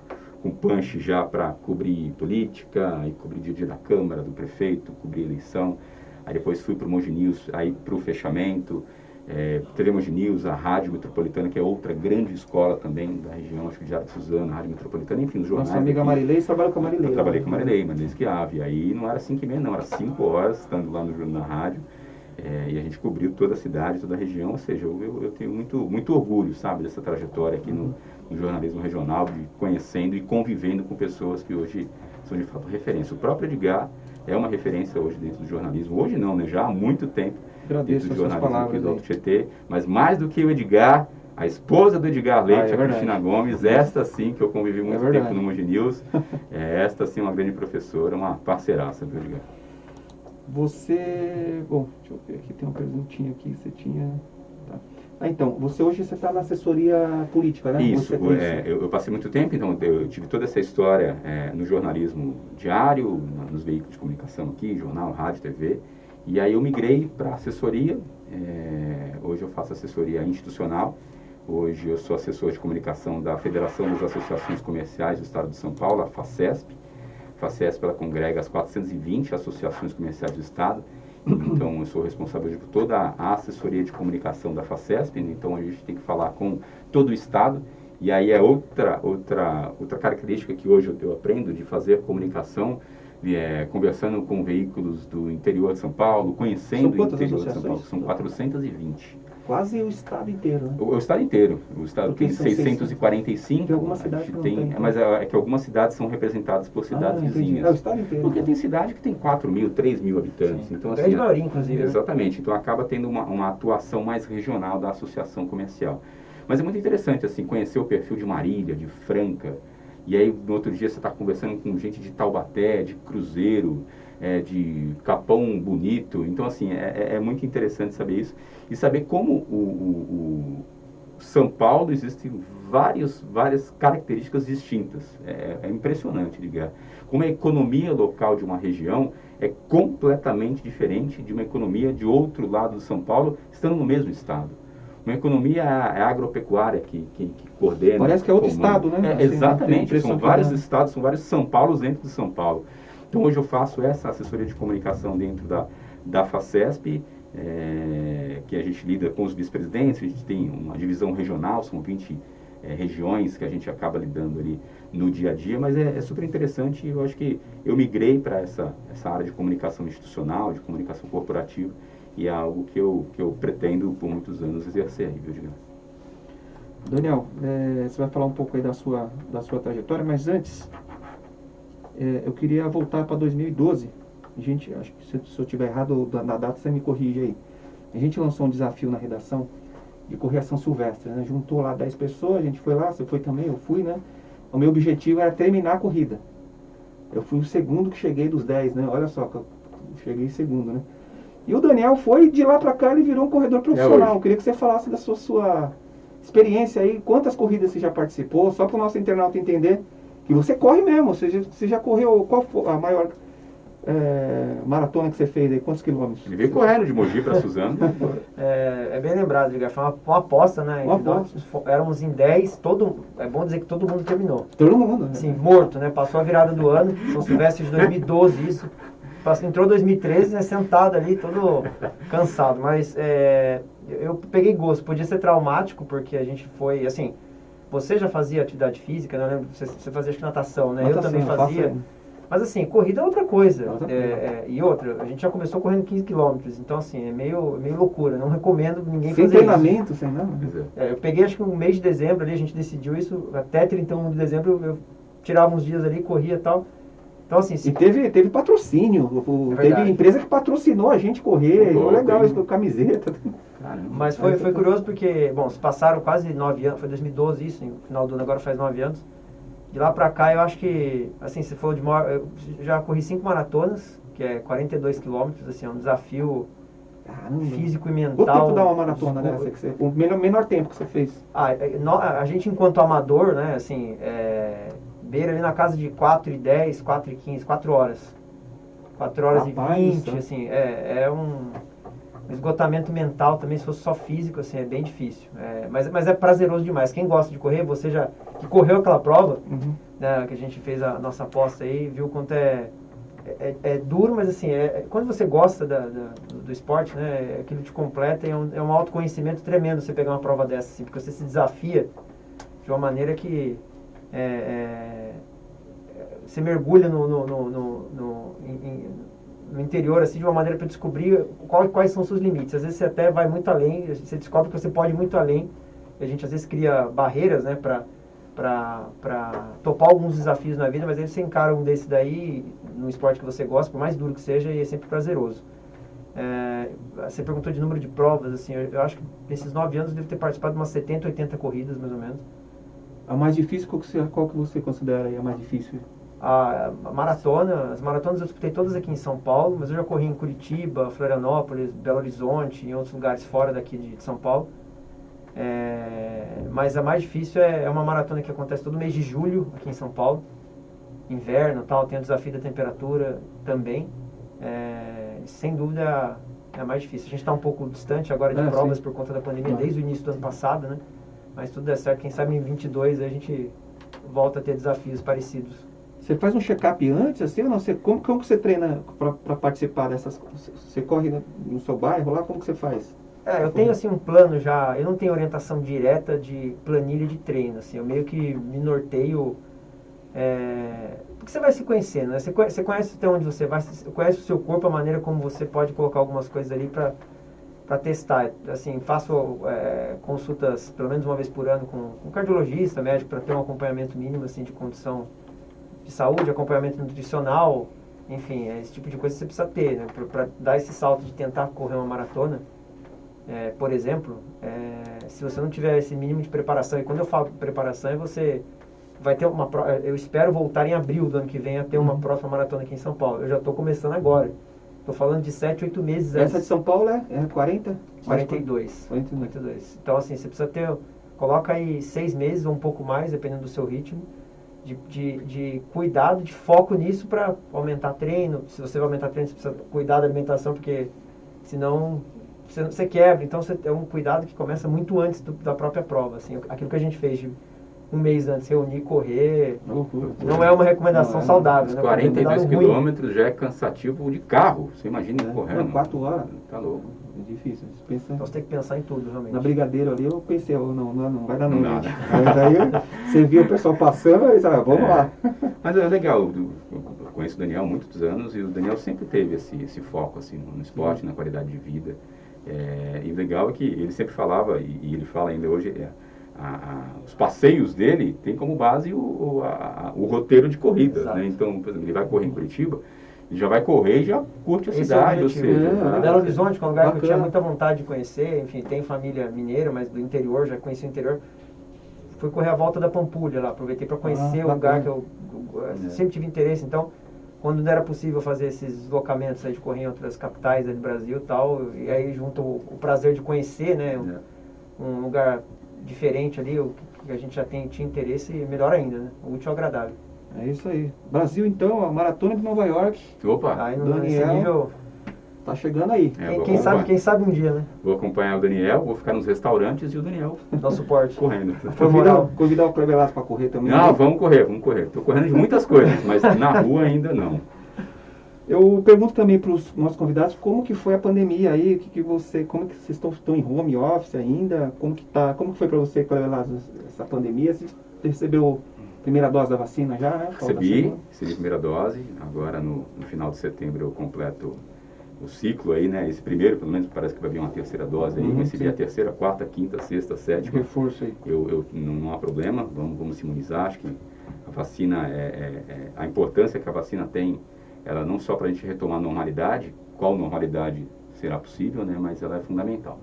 punch já para cobrir política, aí cobrir dia a dia da Câmara, do prefeito, cobrir eleição, aí depois fui para o Mogi News, aí para o fechamento, TV Mogi News, a Rádio Metropolitana, que é outra grande escola também da região, acho que Diário de Suzano, a Rádio Metropolitana, enfim, os jornais. Nossa amiga Marilei, você trabalha com a Marilei. Eu trabalhei com a Marilei Esquiave, aí não era 5h30 não, era 5 horas, estando lá na rádio, e a gente cobriu toda a cidade, toda a região, ou seja, eu tenho muito orgulho, sabe, dessa trajetória aqui no jornalismo regional, de conhecendo e convivendo com pessoas que hoje são de fato referência. O próprio Edgar é uma referência hoje dentro do jornalismo, hoje não, né, já há muito tempo. Agradeço as suas palavras do Alto Tietê, mas mais do que o Edgar, a esposa do Edgar Leite, a Cristina Gomes, esta sim, que eu convivi muito tempo no Mogi News, esta sim, uma grande professora, uma parceiraça do Edgar. Bom, deixa eu ver aqui, tem uma perguntinha aqui que você tinha... Tá. Então, hoje você está na assessoria política, né? Isso, eu passei muito tempo, então eu tive toda essa história no jornalismo diário, nos veículos de comunicação aqui, jornal, rádio, TV, e aí eu migrei para assessoria, hoje eu faço assessoria institucional, hoje eu sou assessor de comunicação da Federação das Associações Comerciais do Estado de São Paulo, a FACESP. A FACESP ela congrega as 420 associações comerciais do Estado, então eu sou responsável por toda a assessoria de comunicação da FACESP, então a gente tem que falar com todo o Estado, e aí é outra característica que hoje eu aprendo de fazer comunicação, conversando com veículos do interior de São Paulo, conhecendo o interior de São Paulo. São 420. Quase o estado inteiro, né? O estado inteiro. O estado tem 645. Tem algumas cidades que tem. Mas é que algumas cidades são representadas por cidades vizinhas. É o estado inteiro. Porque tem cidade que tem 4.000, 3.000 habitantes. Sim. Então, grande maioria, inclusive. Exatamente. Então acaba tendo uma atuação mais regional da associação comercial. Mas é muito interessante, assim, conhecer o perfil de Marília, de Franca. E aí, no outro dia, você está conversando com gente de Taubaté, de Cruzeiro, de Capão Bonito. Então, assim, é muito interessante saber isso. E saber como o São Paulo existem várias características distintas. É impressionante, ligar. Como a economia local de uma região é completamente diferente de uma economia de outro lado de São Paulo, estando no mesmo estado. Uma economia agropecuária que coordena. Parece que é outro estado, né? Exatamente, são vários estados, são vários São Paulos dentro de São Paulo. Então hoje eu faço essa assessoria de comunicação dentro da FACESP que a gente lida com os vice-presidentes, a gente tem uma divisão regional, são 20 regiões que a gente acaba lidando ali no dia a dia, mas é super interessante e eu acho que eu migrei para essa área de comunicação institucional, de comunicação corporativa, e é algo que eu pretendo por muitos anos exercer aí, viu, Edgar? Daniel, você vai falar um pouco aí da sua trajetória, mas antes, eu queria voltar para 2012. Gente, acho que se eu estiver errado na data, você me corrige aí. A gente lançou um desafio na redação de correr a São Silvestre, né? Juntou lá 10 pessoas, a gente foi lá, você foi também, eu fui, né? O meu objetivo era terminar a corrida. Eu fui o segundo que cheguei dos 10, né? Olha só, eu cheguei segundo, né? E o Daniel foi, de lá para cá, ele virou um corredor profissional. Eu queria que você falasse da sua experiência aí, quantas corridas você já participou, só para o nosso internauta entender que você corre mesmo, você já correu, qual foi a maior maratona que você fez aí, quantos quilômetros? Ele veio correndo de Mogi para Suzano. É bem lembrado, Edgar, foi uma aposta, né? Nós éramos em 10, é bom dizer que todo mundo terminou. Todo mundo, né? Sim, morto, né? Passou a virada do ano, São Silvestre de 2012, isso. Entrou 2013, né? Sentado ali, todo cansado, mas eu peguei gosto, podia ser traumático, porque a gente foi, assim, você já fazia atividade física, né? Eu lembro, você fazia acho que natação, né? Eu também fazia. Mas assim, corrida é outra coisa. E outra, a gente já começou correndo 15 km, então assim, é meio loucura. Não recomendo ninguém fazer isso. Sem treinamento, sem nada. Eu peguei acho que no mês de dezembro ali, a gente decidiu isso, até 31 de dezembro eu tirava uns dias ali, corria e tal. Então assim... E teve patrocínio, teve empresa que patrocinou a gente correr, legal isso, camiseta. Mas foi curioso porque, bom, se passaram quase 9 anos, foi 2012 isso, no final do ano agora faz 9 anos. De lá pra cá eu acho que, assim, se for eu já corri 5 maratonas, que é 42 quilômetros, assim, é um desafio físico e mental. Quanto tempo dá uma maratona dessa? O menor tempo que você fez? A gente enquanto amador, né, assim, beira ali na casa de 4h10, 4h15, 4 horas. 4 horas e 20, assim, é um esgotamento mental também, se fosse só físico, assim, é bem difícil. Mas é prazeroso demais. Quem gosta de correr, você já que correu aquela prova, né, que a gente fez a nossa aposta aí, viu quanto é duro, mas assim, quando você gosta do esporte, né, aquilo te completa e é um autoconhecimento tremendo você pegar uma prova dessa, assim, porque você se desafia de uma maneira que você mergulha no interior, assim, de uma maneira para descobrir quais são os seus limites. Às vezes você até vai muito além, você descobre que você pode ir muito além, e a gente às vezes cria barreiras, né, para topar alguns desafios na vida, mas aí você encara um desse daí, no esporte que você gosta, por mais duro que seja, e é sempre prazeroso. Você perguntou de número de provas, assim, eu acho que nesses 9 anos eu devo ter participado de umas 70, 80 corridas, mais ou menos. A mais difícil, qual que você considera aí a mais difícil? A maratona, as maratonas eu disputei todas aqui em São Paulo, mas eu já corri em Curitiba, Florianópolis, Belo Horizonte, em outros lugares fora daqui de São Paulo. Mas a mais difícil é uma maratona que acontece todo mês de julho aqui em São Paulo, inverno, tal, tem o desafio da temperatura também. Sem dúvida é a mais difícil. A gente está um pouco distante agora de provas por conta da pandemia, desde o início do ano passado, né? Mas tudo der certo, quem sabe em 22 a gente volta a ter desafios parecidos. Você faz um check-up antes, assim, ou não? Como que você treina para participar dessas? Você corre no seu bairro lá? Como que você faz? Eu tenho assim um plano já, eu não tenho orientação direta de planilha de treino, assim, eu meio que me norteio, porque você vai se conhecendo, né? Você conhece até onde você vai, você conhece o seu corpo, a maneira como você pode colocar algumas coisas ali para testar. Assim, faço consultas pelo menos uma vez por ano com cardiologista, médico, para ter um acompanhamento mínimo assim, de condição de saúde, acompanhamento nutricional, enfim, esse tipo de coisa você precisa ter, né? Para dar esse salto de tentar correr uma maratona. Por exemplo, se você não tiver esse mínimo de preparação, e quando eu falo preparação, você vai ter eu espero voltar em abril do ano que vem a ter uma próxima maratona aqui em São Paulo. Eu já estou começando agora. Estou falando de 7, 8 meses antes. Essa de São Paulo é 40? 42. 42. Então, assim, você precisa coloca aí 6 meses ou um pouco mais, dependendo do seu ritmo, de cuidado, de foco nisso para aumentar treino. Se você vai aumentar treino, você precisa cuidar da alimentação, porque senão você quebra. Então, você tem um cuidado que começa muito antes da própria prova. Assim, aquilo que a gente fez de um mês antes, reunir, correr, não é uma recomendação saudável. Né? 42 quilômetros já é cansativo de carro. Você imagina correndo. 4 horas. Tá louco. É difícil. Você pensa... Então você tem que pensar em tudo, realmente. Na Brigadeiro ali, eu pensei, não vai dar não, gente. Mas aí você viu o pessoal passando e disse, vamos lá. Mas é legal, eu conheço o Daniel há muitos anos e o Daniel sempre teve esse foco assim, no esporte, na qualidade de vida. E o legal é que ele sempre falava, e ele fala ainda hoje, os passeios dele tem como base o roteiro de corridas, né? Então, por exemplo, ele vai correr em Curitiba, ele já vai correr e já curte a cidade, ou seja... Belo Horizonte, que é um lugar que eu tinha muita vontade de conhecer, enfim, tem família mineira, mas do interior, já conheci o interior. Fui correr a volta da Pampulha lá, aproveitei para conhecer o lugar que eu sempre tive interesse, então... Quando não era possível fazer esses deslocamentos aí de correr em outras capitais do Brasil e tal, e aí junto o prazer de conhecer, né, um lugar diferente ali, o que a gente já tinha interesse, melhor ainda, né, útil ao agradável. É isso aí. Brasil então, a Maratona de Nova York. Opa! Aí no nível... Tá chegando aí. Quem sabe um dia, né? Vou acompanhar o Daniel, vou ficar nos restaurantes e o Daniel dá suporte. Correndo. Convidar o Cleber para correr também. Não, vamos correr. Estou correndo de muitas coisas, mas na rua ainda não. Eu pergunto também para os nossos convidados como que foi a pandemia aí, como que vocês estão em home office ainda, como que foi para você, Cleber Lazo, essa pandemia? Você recebeu a primeira dose da vacina já, né? Recebi a primeira dose, agora no final de setembro eu completo o ciclo aí, né? Esse primeiro, pelo menos, parece que vai vir uma terceira dose aí. Recebi a terceira, quarta, quinta, sexta, sétima. Reforço aí. Não há problema, vamos se imunizar. Acho que a vacina, a importância que a vacina tem, ela não só para a gente retomar a normalidade, qual normalidade será possível, né? Mas ela é fundamental.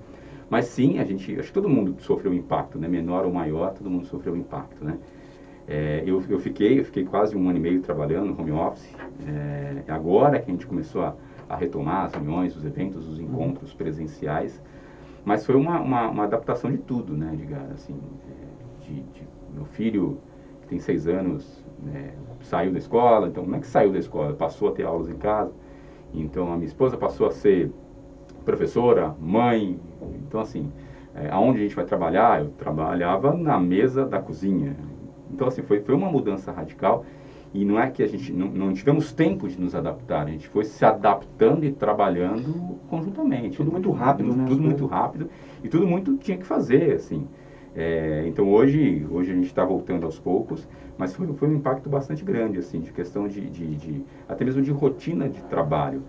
Mas sim, acho que todo mundo sofreu um impacto, né? Menor ou maior, todo mundo sofreu um impacto, né? Eu fiquei quase 1 ano e meio trabalhando no home office. Agora que a gente começou a retomar as reuniões, os eventos, os encontros presenciais, mas foi uma adaptação de tudo, né, Edgar? Assim, meu filho, que tem 6 anos, saiu da escola, então como é que saiu da escola? Passou a ter aulas em casa, então a minha esposa passou a ser professora, mãe, então assim, aonde a gente vai trabalhar? Eu trabalhava na mesa da cozinha, então assim, foi uma mudança radical. E não é que a gente não tivemos tempo de nos adaptar, a gente foi se adaptando e trabalhando conjuntamente. Tudo muito rápido, né? Tudo muito rápido e tudo muito tinha que fazer, assim. Então hoje a gente está voltando aos poucos, mas foi um impacto bastante grande, assim, de questão até mesmo de rotina de trabalho.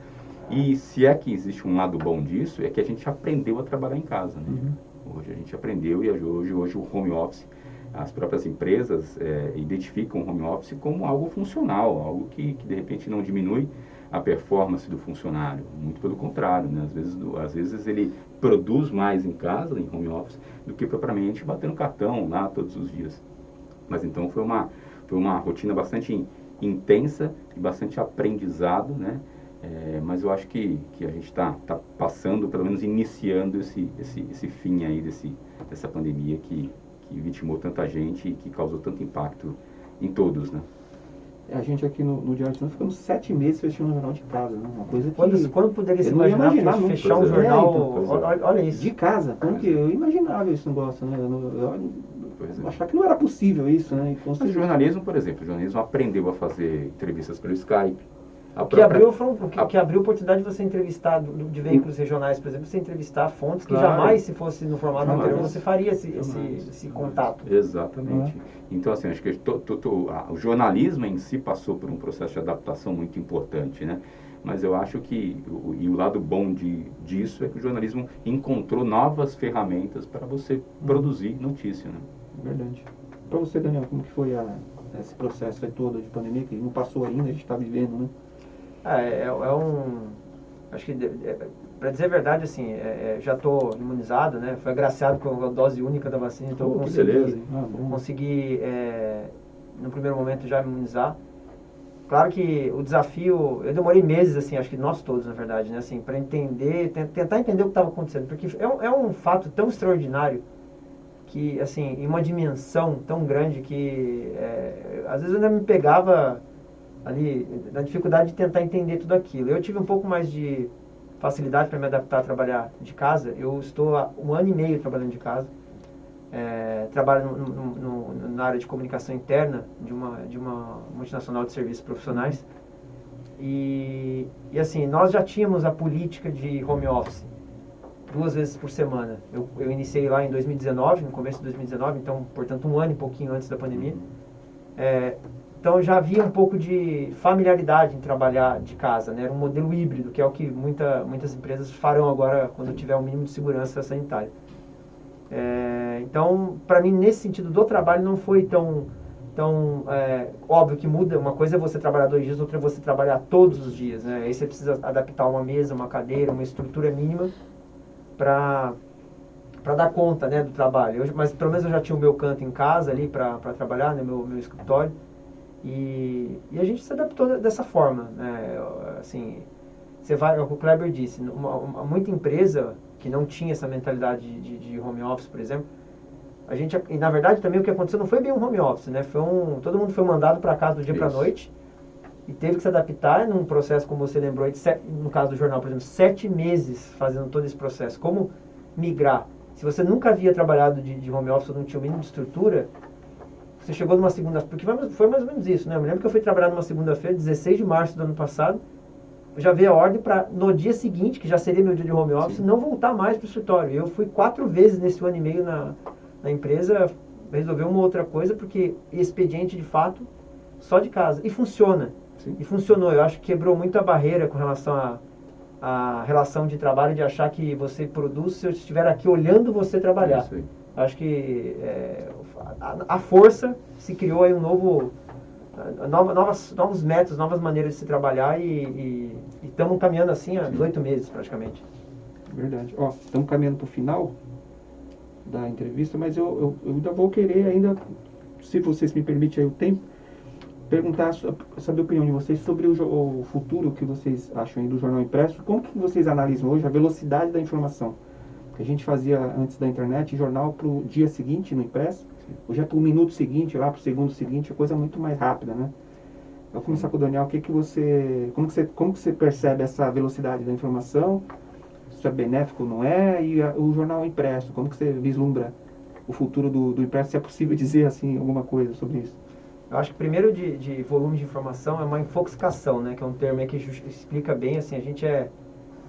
E se é que existe um lado bom disso, é que a gente aprendeu a trabalhar em casa, né? Hoje a gente aprendeu e hoje o home office, as próprias empresas identificam o home office como algo funcional, algo que de repente não diminui a performance do funcionário, muito pelo contrário, né? Às vezes ele produz mais em casa, em home office, do que propriamente batendo cartão lá todos os dias. Mas então foi uma rotina bastante intensa e bastante aprendizado, né? Mas eu acho que a gente está passando, pelo menos iniciando esse fim aí dessa pandemia que vitimou tanta gente e que causou tanto impacto em todos, né? A gente aqui no Diário de Notícias ficamos 7 meses fechando o jornal de casa, né? Uma coisa que... Quando poderia se imaginar fechar um jornal, olha isso. De casa, como que eu imaginava esse negócio, né? Eu achava que não era possível isso, né? Mas o jornalismo, por exemplo, o jornalismo aprendeu a fazer entrevistas pelo Skype. Que abriu a oportunidade de você entrevistar, de veículos regionais, por exemplo, você entrevistar fontes que jamais, se fosse no formato anterior, você faria esse contato. Exatamente. Então, assim, acho que o jornalismo em si passou por um processo de adaptação muito importante, né? Mas eu acho que, o lado bom disso é que o jornalismo encontrou novas ferramentas para você produzir notícia, né? Verdade. Para você, Daniel, como que foi esse processo aí todo de pandemia, que não passou ainda, a gente está vivendo, né? Acho que, para dizer a verdade, assim, já estou imunizado, né? Fui agraciado com a dose única da vacina, então consegui, no primeiro momento, já me imunizar. Claro que o desafio, eu demorei meses, assim, acho que nós todos, na verdade, né? Assim, para entender, tentar entender o que estava acontecendo, porque é um fato tão extraordinário que, assim, em uma dimensão tão grande que, às vezes eu ainda me pegava ali na dificuldade de tentar entender tudo aquilo. Eu tive um pouco mais de facilidade para me adaptar a trabalhar de casa. Eu estou há 1 ano e meio trabalhando de casa. Trabalho na área de comunicação interna de uma multinacional de serviços profissionais. E assim, nós já tínhamos a política de home office. 2 vezes por semana. Eu iniciei lá em 2019, no começo de 2019, então, portanto, um ano e pouquinho antes da pandemia. Então, já havia um pouco de familiaridade em trabalhar de casa, né? Era um modelo híbrido, que é o que muitas empresas farão agora quando tiver um mínimo de segurança sanitária. Então, para mim, nesse sentido do trabalho, não foi tão óbvio que muda. Uma coisa é você trabalhar 2 dias, outra é você trabalhar todos os dias, né? Aí você precisa adaptar uma mesa, uma cadeira, uma estrutura mínima para dar conta, né, do trabalho. Mas pelo menos eu já tinha o meu canto em casa ali para trabalhar, né, meu escritório. E a gente se adaptou dessa forma, né? Assim, você vai, o Kleber disse, muita empresa que não tinha essa mentalidade de home office, por exemplo, e na verdade também o que aconteceu não foi bem um home office, né? Todo mundo foi mandado para casa do dia para a noite e teve que se adaptar num processo, como você lembrou, no caso do jornal, por exemplo, 7 meses fazendo todo esse processo. Como migrar? Se você nunca havia trabalhado de home office ou não tinha o mínimo de estrutura, você chegou numa segunda... Porque foi mais ou menos isso, né? Eu me lembro que eu fui trabalhar numa segunda-feira, 16 de março do ano passado, eu já vi a ordem para, no dia seguinte, que já seria meu dia de home office, não voltar mais para o escritório. Eu fui 4 vezes nesse ano e meio na empresa resolver uma outra coisa, porque expediente, de fato, só de casa. E funciona. Sim. E funcionou. Eu acho que quebrou muito a barreira com relação à relação de trabalho, de achar que você produz se eu estiver aqui olhando você trabalhar. Isso aí. Acho que a força se criou aí novos métodos, novas maneiras de se trabalhar e estamos caminhando assim há 18 meses praticamente. Verdade. Estamos caminhando para o final da entrevista, mas eu ainda vou querer, se vocês me permitem aí o tempo, perguntar, saber a opinião de vocês sobre o futuro que vocês acham aí do jornal impresso. Como que vocês analisam hoje a velocidade da informação? Que a gente fazia antes da internet, jornal para o dia seguinte no impresso, hoje é para o minuto seguinte, lá para o segundo seguinte, é coisa muito mais rápida, né? Eu vou começar com o Daniel. Como que você percebe essa velocidade da informação? Isso é benéfico ou não é? E o jornal impresso, como que você vislumbra o futuro do impresso? Se é possível dizer assim alguma coisa sobre isso? Eu acho que primeiro de volume de informação é uma infoxicação, né? Que é um termo aí que explica bem, assim, a gente é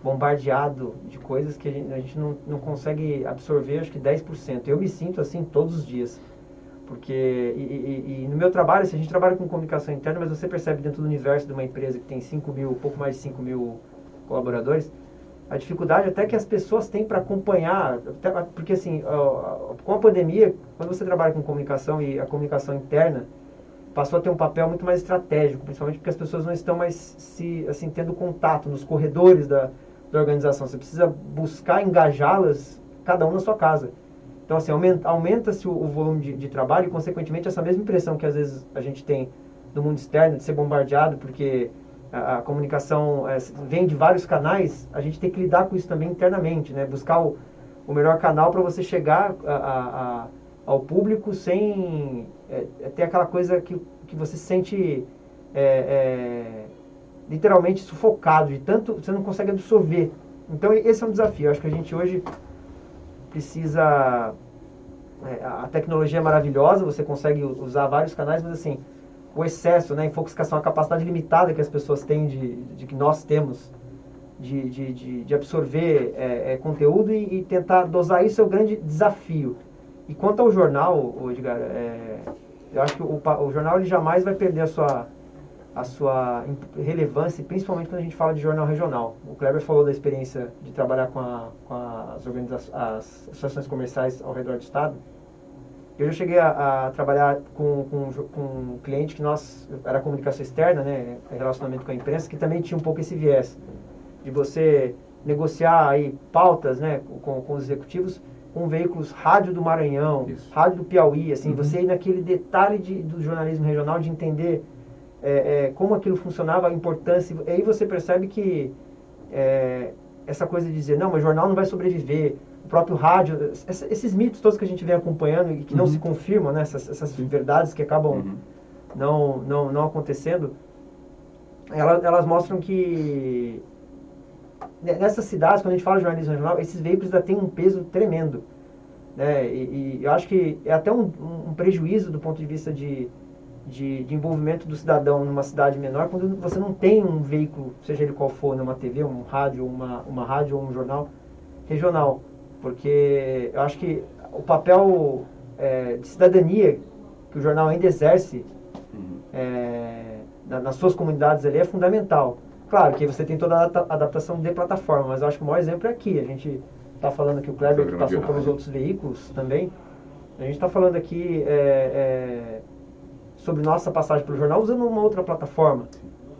bombardeado de coisas que a gente não consegue absorver, acho que 10%. Eu me sinto assim todos os dias. Porque, e no meu trabalho, se a gente trabalha com comunicação interna, mas você percebe dentro do universo de uma empresa que tem 5 mil, pouco mais de 5 mil colaboradores, a dificuldade até que as pessoas têm para acompanhar, porque assim, com a pandemia, quando você trabalha com comunicação e a comunicação interna passou a ter um papel muito mais estratégico, principalmente porque as pessoas não estão mais tendo contato nos corredores da organização. Você precisa buscar engajá-las, cada um na sua casa. Então, assim, aumenta-se o volume de trabalho e, consequentemente, essa mesma impressão que às vezes a gente tem do mundo externo, de ser bombardeado, porque a comunicação vem de vários canais, a gente tem que lidar com isso também internamente, né? Buscar o melhor canal para você chegar ao público sem ter aquela coisa que você se sente literalmente sufocado, de tanto você não consegue absorver. Então esse é um desafio. Eu acho que a gente hoje precisa... a tecnologia é maravilhosa, você consegue usar vários canais, mas assim, o excesso, né, a infoxicação, a capacidade limitada que as pessoas têm, de que nós temos, de absorver conteúdo e tentar dosar isso é o grande desafio. E quanto ao jornal, Edgar, eu acho que o jornal ele jamais vai perder a sua relevância, principalmente quando a gente fala de jornal regional. O Kleber falou da experiência de trabalhar com as associações comerciais ao redor do estado. Eu já cheguei a trabalhar com um cliente que era comunicação externa, né, relacionamento com a imprensa, que também tinha um pouco esse viés de você negociar aí pautas, né, com os executivos, com veículos rádio do Maranhão, isso, rádio do Piauí, assim, você ir naquele detalhe do jornalismo regional, de entender como aquilo funcionava, a importância. E aí você percebe que essa coisa de dizer, não, mas o jornal não vai sobreviver, o próprio rádio, esses mitos todos que a gente vem acompanhando e que não se confirmam, né, essas verdades que acabam não acontecendo, elas mostram que nessas cidades, quando a gente fala de jornalismo regional, esses veículos ainda têm um peso tremendo, né? E eu acho que é até um prejuízo do ponto de vista de envolvimento do cidadão numa cidade menor, quando você não tem um veículo, seja ele qual for, uma TV, um rádio, uma rádio ou um jornal, regional, porque eu acho que o papel de cidadania que o jornal ainda exerce nas suas comunidades ali é fundamental. Claro que você tem toda a adaptação de plataforma, mas eu acho que o maior exemplo é aqui. A gente está falando aqui, o Kleber que passou pelos outros veículos também, a gente está falando aqui sobre nossa passagem pelo jornal usando uma outra plataforma.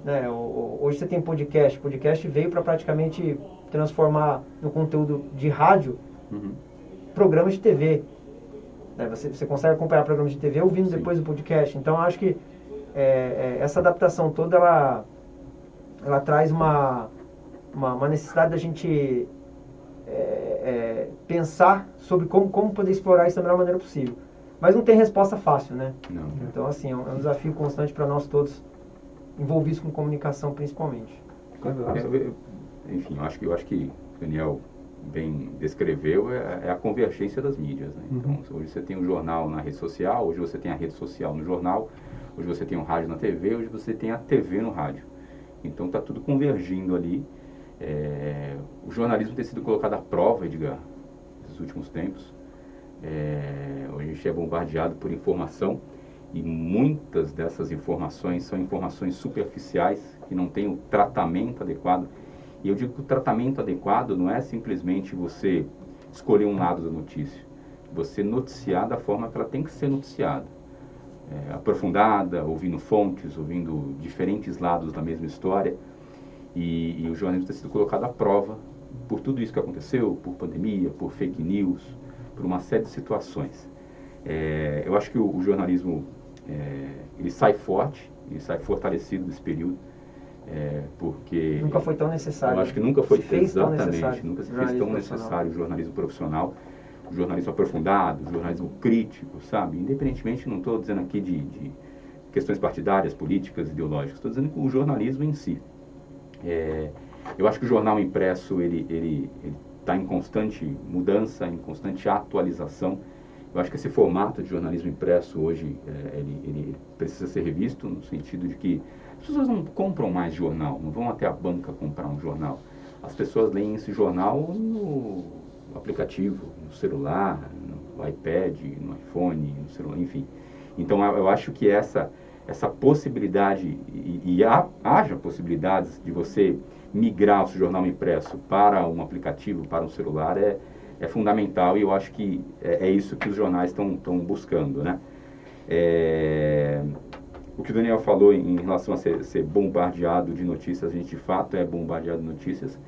Né? Hoje você tem podcast. Podcast veio para praticamente transformar no conteúdo de rádio programas de TV. Né? Você consegue acompanhar programas de TV ouvindo depois do podcast. Então, eu acho que essa adaptação toda, ela traz uma necessidade da gente pensar sobre como poder explorar isso da melhor maneira possível. Mas não tem resposta fácil, né? Não. Então, assim, é um desafio constante para nós todos, envolvidos com comunicação principalmente. Enfim, eu acho que o Daniel bem descreveu a convergência das mídias, né? Então, hoje você tem o jornal na rede social, hoje você tem a rede social no jornal, hoje você tem o rádio na TV, hoje você tem a TV no rádio. Então está tudo convergindo ali. O jornalismo tem sido colocado à prova, Edgar, nesses últimos tempos. A gente é bombardeado por informação e muitas dessas informações são informações superficiais que não têm o tratamento adequado. E eu digo que o tratamento adequado não é simplesmente você escolher um lado da notícia, você noticiar da forma que ela tem que ser noticiada, aprofundada, ouvindo fontes, ouvindo diferentes lados da mesma história. E o jornalismo tem sido colocado à prova por tudo isso que aconteceu, por pandemia, por fake news, por uma série de situações. Eu acho que o jornalismo ele sai forte, ele sai fortalecido desse período, porque nunca foi tão necessário. Eu acho que nunca foi exatamente, nunca se fez tão necessário o jornalismo profissional, o jornalismo aprofundado, o jornalismo crítico, sabe? Independentemente, não estou dizendo aqui de questões partidárias, políticas, ideológicas, estou dizendo que o jornalismo em si. Eu acho que o jornal impresso ele está em constante mudança, em constante atualização. Eu acho que esse formato de jornalismo impresso hoje ele precisa ser revisto, no sentido de que as pessoas não compram mais jornal, não vão até a banca comprar um jornal. As pessoas leem esse jornal no aplicativo, no celular, no iPad, no iPhone, no celular, enfim. Então eu acho que essa possibilidade, haja possibilidades de você migrar o seu jornal impresso para um aplicativo, para um celular, é fundamental, e eu acho que é isso que os jornais estão buscando, né? O que o Daniel falou em relação a ser bombardeado de notícias, a gente de fato é bombardeado de notícias,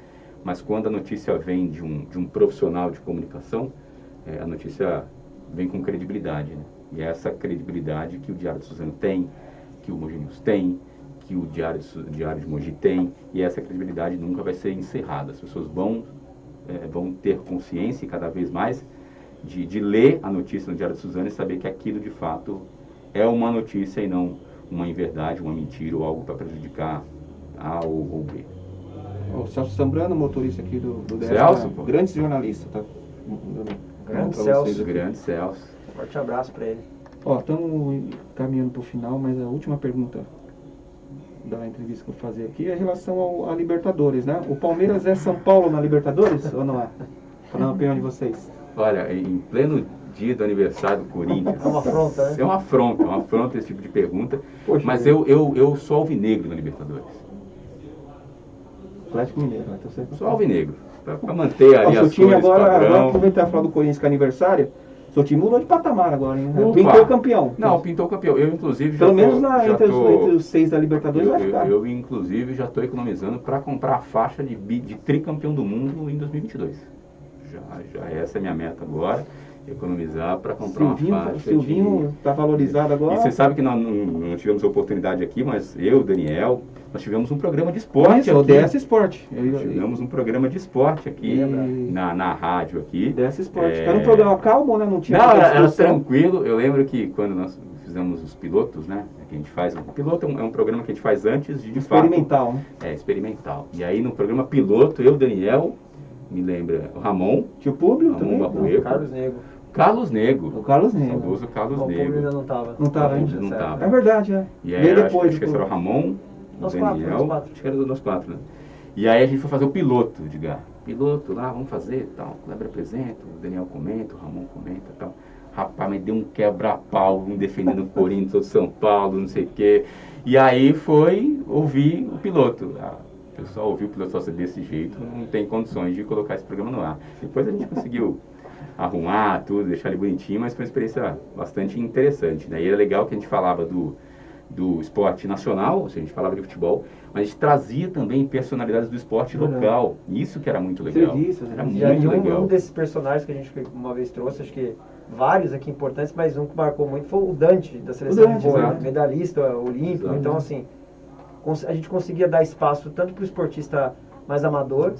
mas quando a notícia vem de um profissional de comunicação, a notícia vem com credibilidade, né? E é essa credibilidade que o Diário de Suzano tem, que o Mogi News tem, que o Diário de Mogi tem, e essa credibilidade nunca vai ser encerrada. As pessoas vão ter consciência cada vez mais de ler a notícia no Diário de Suzano e saber que aquilo de fato é uma notícia e não uma inverdade, uma mentira ou algo para prejudicar A ou B. O Celso Zambrano, motorista aqui do DS, Celso, grande jornalista, tá? Grande Celso. Forte abraço para ele. Estamos caminhando para o final, mas a última pergunta da entrevista que eu vou fazer aqui é em relação a Libertadores, né? O Palmeiras é São Paulo na Libertadores ou não é? Qual é a opinião de vocês? Olha, em pleno dia do aniversário do Corinthians... É uma afronta, né? É uma afronta esse tipo de pergunta. Poxa, mas eu sou alvinegro na Libertadores. Atlético Mineiro, né? Sou alvinegro. Para manter ali as time agora aproveitar e falar do Corinthians que é aniversário, seu time mudou de patamar agora, hein? Pintou campeão. Não, pintou campeão. Eu, inclusive, pelo menos entre os 6 da Libertadores vai ficar. Eu, inclusive, já estou economizando para comprar a faixa de tricampeão do mundo em 2022. Já essa é a minha meta agora, economizar para comprar uma faixa. Silvinho está valorizado agora. E você sabe que nós não tivemos oportunidade aqui, mas eu, Daniel, nós tivemos um programa de esporte aqui. O DS Esporte. Tivemos um programa de esporte aqui na rádio aqui. DS Esporte. Era um programa calmo, né? Não tinha. Não, era tranquilo. Eu lembro que quando nós fizemos os pilotos, né? Que a gente faz. O piloto é um programa que a gente faz antes de experimental, fato, né? Experimental. E aí no programa piloto, eu, Daniel, me lembra o Ramon, Tio Públio também, Carlos Negro. Carlos Negro. O Carlos Negro. O famoso Carlos Negro. O Públio ainda não estava. Não estava ainda. Não estava. É verdade, é. E aí acho que esse era o Ramon, o Daniel. Nós quatro. Acho que era dos quatro, né? E aí a gente foi fazer o piloto, Edgar. piloto lá, vamos fazer e tal. O Kleber apresenta, o Daniel comenta, o Ramon comenta e tal. Rapaz, mas deu um quebra-pau, um defendendo o Corinthians, outro São Paulo, não sei o quê. E aí foi ouvir o piloto. O pessoal ouviu o piloto só ser desse jeito, não tem condições de colocar esse programa no ar. Depois a gente conseguiu arrumar tudo, deixar ele bonitinho, mas foi uma experiência bastante interessante, né? E era legal que a gente falava do esporte nacional, ou seja, a gente falava de futebol, mas a gente trazia também personalidades do esporte local. Isso que era muito legal. Era muito legal. Um desses personagens que a gente uma vez trouxe, acho que vários aqui importantes, mas um que marcou muito foi o Dante, da seleção de vôlei, medalhista olímpico. Exato. Então, assim, a gente conseguia dar espaço tanto para o esportista mais amador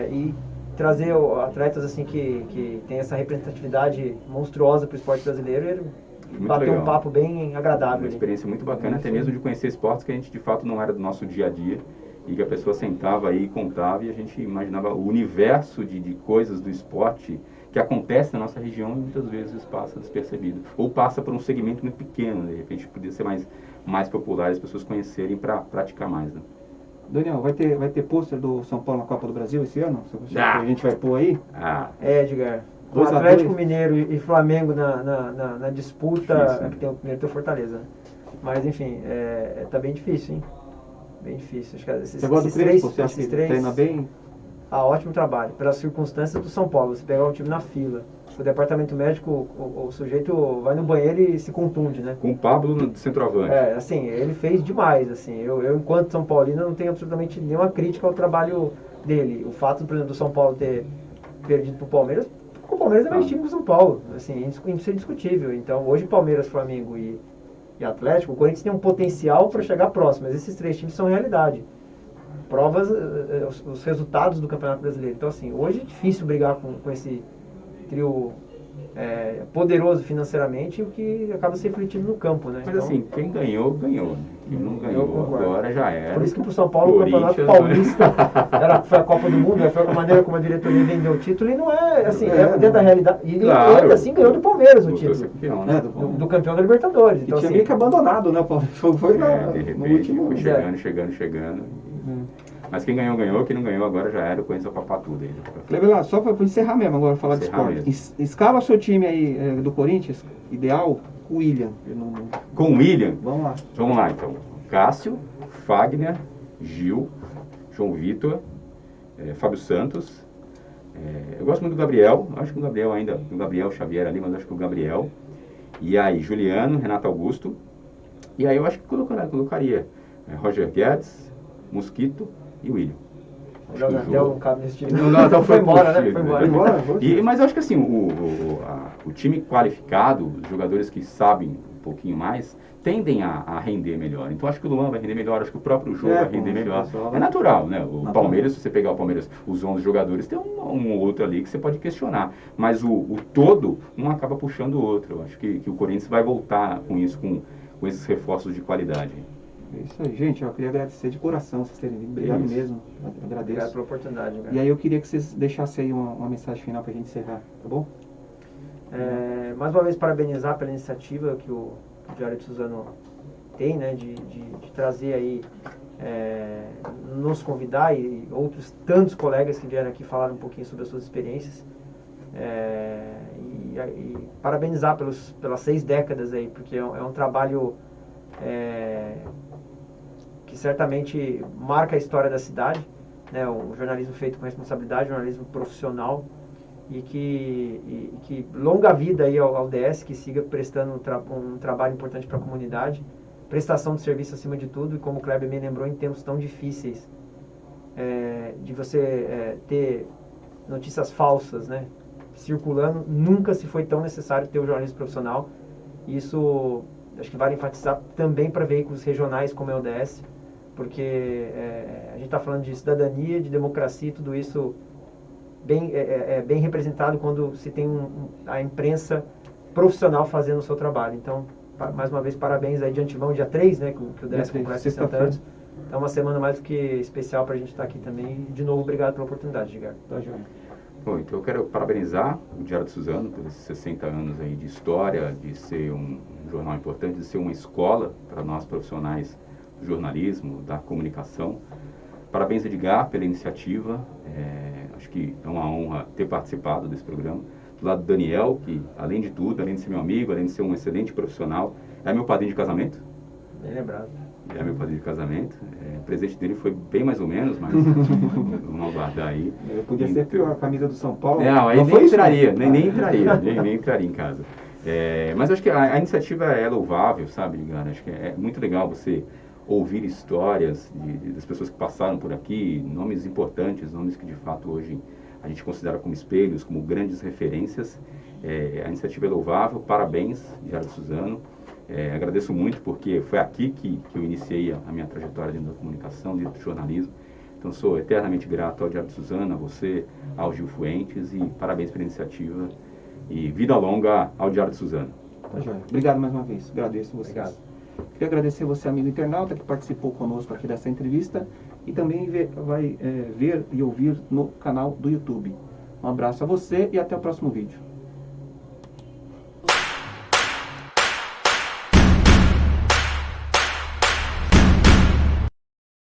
e trazer atletas assim que tem essa representatividade monstruosa para o esporte brasileiro e bater um papo bem agradável. Uma experiência muito bacana, até mesmo de conhecer esportes que a gente de fato não era do nosso dia a dia e que a pessoa sentava aí e contava e a gente imaginava o universo de coisas do esporte que acontece na nossa região e muitas vezes passa despercebido. Ou passa por um segmento muito pequeno, de repente podia ser mais popular, as pessoas conhecerem para praticar mais, né? Daniel, vai ter pôster do São Paulo na Copa do Brasil esse ano? A gente vai pôr aí? Edgar. O Atlético Mineiro e Flamengo na disputa, que tem o primeiro tem o Fortaleza. Mas enfim, tá bem difícil, hein? Bem difícil. Acho que você gosta do Crespo? Você acha que treina bem? Ótimo trabalho. Pelas circunstâncias do São Paulo, você pegar um time na fila, o departamento médico, o sujeito vai no banheiro e se contunde, né? Com o Pablo no centroavante. Assim, ele fez demais, assim. Eu enquanto São Paulino, não tenho absolutamente nenhuma crítica ao trabalho dele. O fato, por exemplo, do São Paulo ter perdido pro Palmeiras, o Palmeiras é mais time que o São Paulo, assim, isso é indiscutível. Então, hoje Palmeiras, Flamengo e Atlético, o Corinthians tem um potencial para chegar próximo, mas esses três times são realidade. Provas, os resultados do Campeonato Brasileiro. Então, assim, hoje é difícil brigar com esse trio poderoso financeiramente, o que acaba se refletindo no campo, né? Mas então, assim, quem ganhou, ganhou. Quem não ganhou, agora já era. Por isso que pro São Paulo o Campeonato Paulista foi a Copa do Mundo, foi a maneira como a diretoria vendeu o título, e não é, assim, dentro da realidade. E claro, ele, assim, ganhou do Palmeiras o título. Campeão, né? Do campeão da Libertadores. Então, tinha meio que abandonado, né? Foi de repente, no último... Foi chegando. Mas quem ganhou, ganhou. Quem não ganhou, agora já era. Conheço a papar tudo aí. Cleber, só para encerrar mesmo, agora falar de esporte. Escala seu time aí do Corinthians, ideal, com o William. Com o William? Vamos lá, então. Cássio, Fagner, Gil, João Vitor, Fábio Santos. Eu gosto muito do Gabriel. Acho que o Gabriel ainda... O Gabriel Xavier ali, mas acho que o Gabriel. E aí, Juliano, Renato Augusto. E aí eu acho que colocaria Roger Guedes, Mosquito e William. Deu um cabo nesse time. Não, foi embora, né? Foi embora. Mas eu acho que assim, o time qualificado, os jogadores que sabem um pouquinho mais, tendem a render melhor. Então acho que o Luan vai render melhor, acho que o próprio jogo vai render melhor. É natural, né? O Palmeiras, se você pegar o Palmeiras, os 11 jogadores, tem um ou outro ali que você pode questionar. Mas o todo, um acaba puxando o outro. Eu acho que o Corinthians vai voltar com isso, com esses reforços de qualidade. É isso aí, gente. Eu queria agradecer de coração vocês terem vindo. Obrigado mesmo. Agradeço. Obrigado pela oportunidade. E aí eu queria que vocês deixassem aí uma mensagem final para a gente encerrar, tá bom? Mais uma vez, parabenizar pela iniciativa que o Diário de Suzano tem, né, de trazer aí, nos convidar e outros tantos colegas que vieram aqui falar um pouquinho sobre as suas experiências. E parabenizar pelas 6 décadas aí, porque é um trabalho que certamente marca a história da cidade, né? O jornalismo feito com responsabilidade, jornalismo profissional, e que longa vida aí ao DS, que siga prestando um trabalho importante para a comunidade, prestação de serviço acima de tudo, e como o Kleber me lembrou, em tempos tão difíceis, de você ter notícias falsas, né, circulando, nunca se foi tão necessário ter o jornalismo profissional. Isso acho que vale enfatizar também para veículos regionais como é o DS, porque a gente está falando de cidadania, de democracia, tudo isso bem representado quando se tem a imprensa profissional fazendo o seu trabalho. Então, mais uma vez, parabéns aí de antemão, dia 3, né, que o DS completa 60 anos. Então, uma semana mais do que especial para a gente estar aqui também. De novo, obrigado pela oportunidade, Edgar. Tá, João. Bom, então eu quero parabenizar o Diário de Suzano por esses 60 anos aí de história, de ser um jornal importante, de ser uma escola para nós profissionais do jornalismo, da comunicação. Parabéns, Edgar, pela iniciativa. Acho que é uma honra ter participado desse programa. Do lado do Daniel, que além de tudo, além de ser meu amigo, além de ser um excelente profissional, é meu padrinho de casamento. Bem lembrado. É meu padrinho de casamento. O presente dele foi bem mais ou menos, mas vamos aguardar aí. Podia ser pior, a camisa do São Paulo. Não, aí nem entraria, nem entraria em casa. Mas acho que a iniciativa é louvável, sabe, Edgar? Acho que é muito legal você ouvir histórias das pessoas que passaram por aqui, nomes importantes, nomes que de fato hoje a gente considera como espelhos, como grandes referências. A iniciativa é louvável, parabéns, Diário de Suzano. Agradeço muito, porque foi aqui que eu iniciei a minha trajetória dentro da comunicação, dentro do jornalismo. Então sou eternamente grato ao Diário de Suzano, a você, ao Gil Fuentes, e parabéns pela iniciativa. E vida longa ao Diário de Suzano. Tá joia. Obrigado mais uma vez. Agradeço vocês. Obrigado. Queria agradecer você, amigo internauta, que participou conosco aqui dessa entrevista e também vai ver e ouvir no canal do YouTube. Um abraço a você e até o próximo vídeo.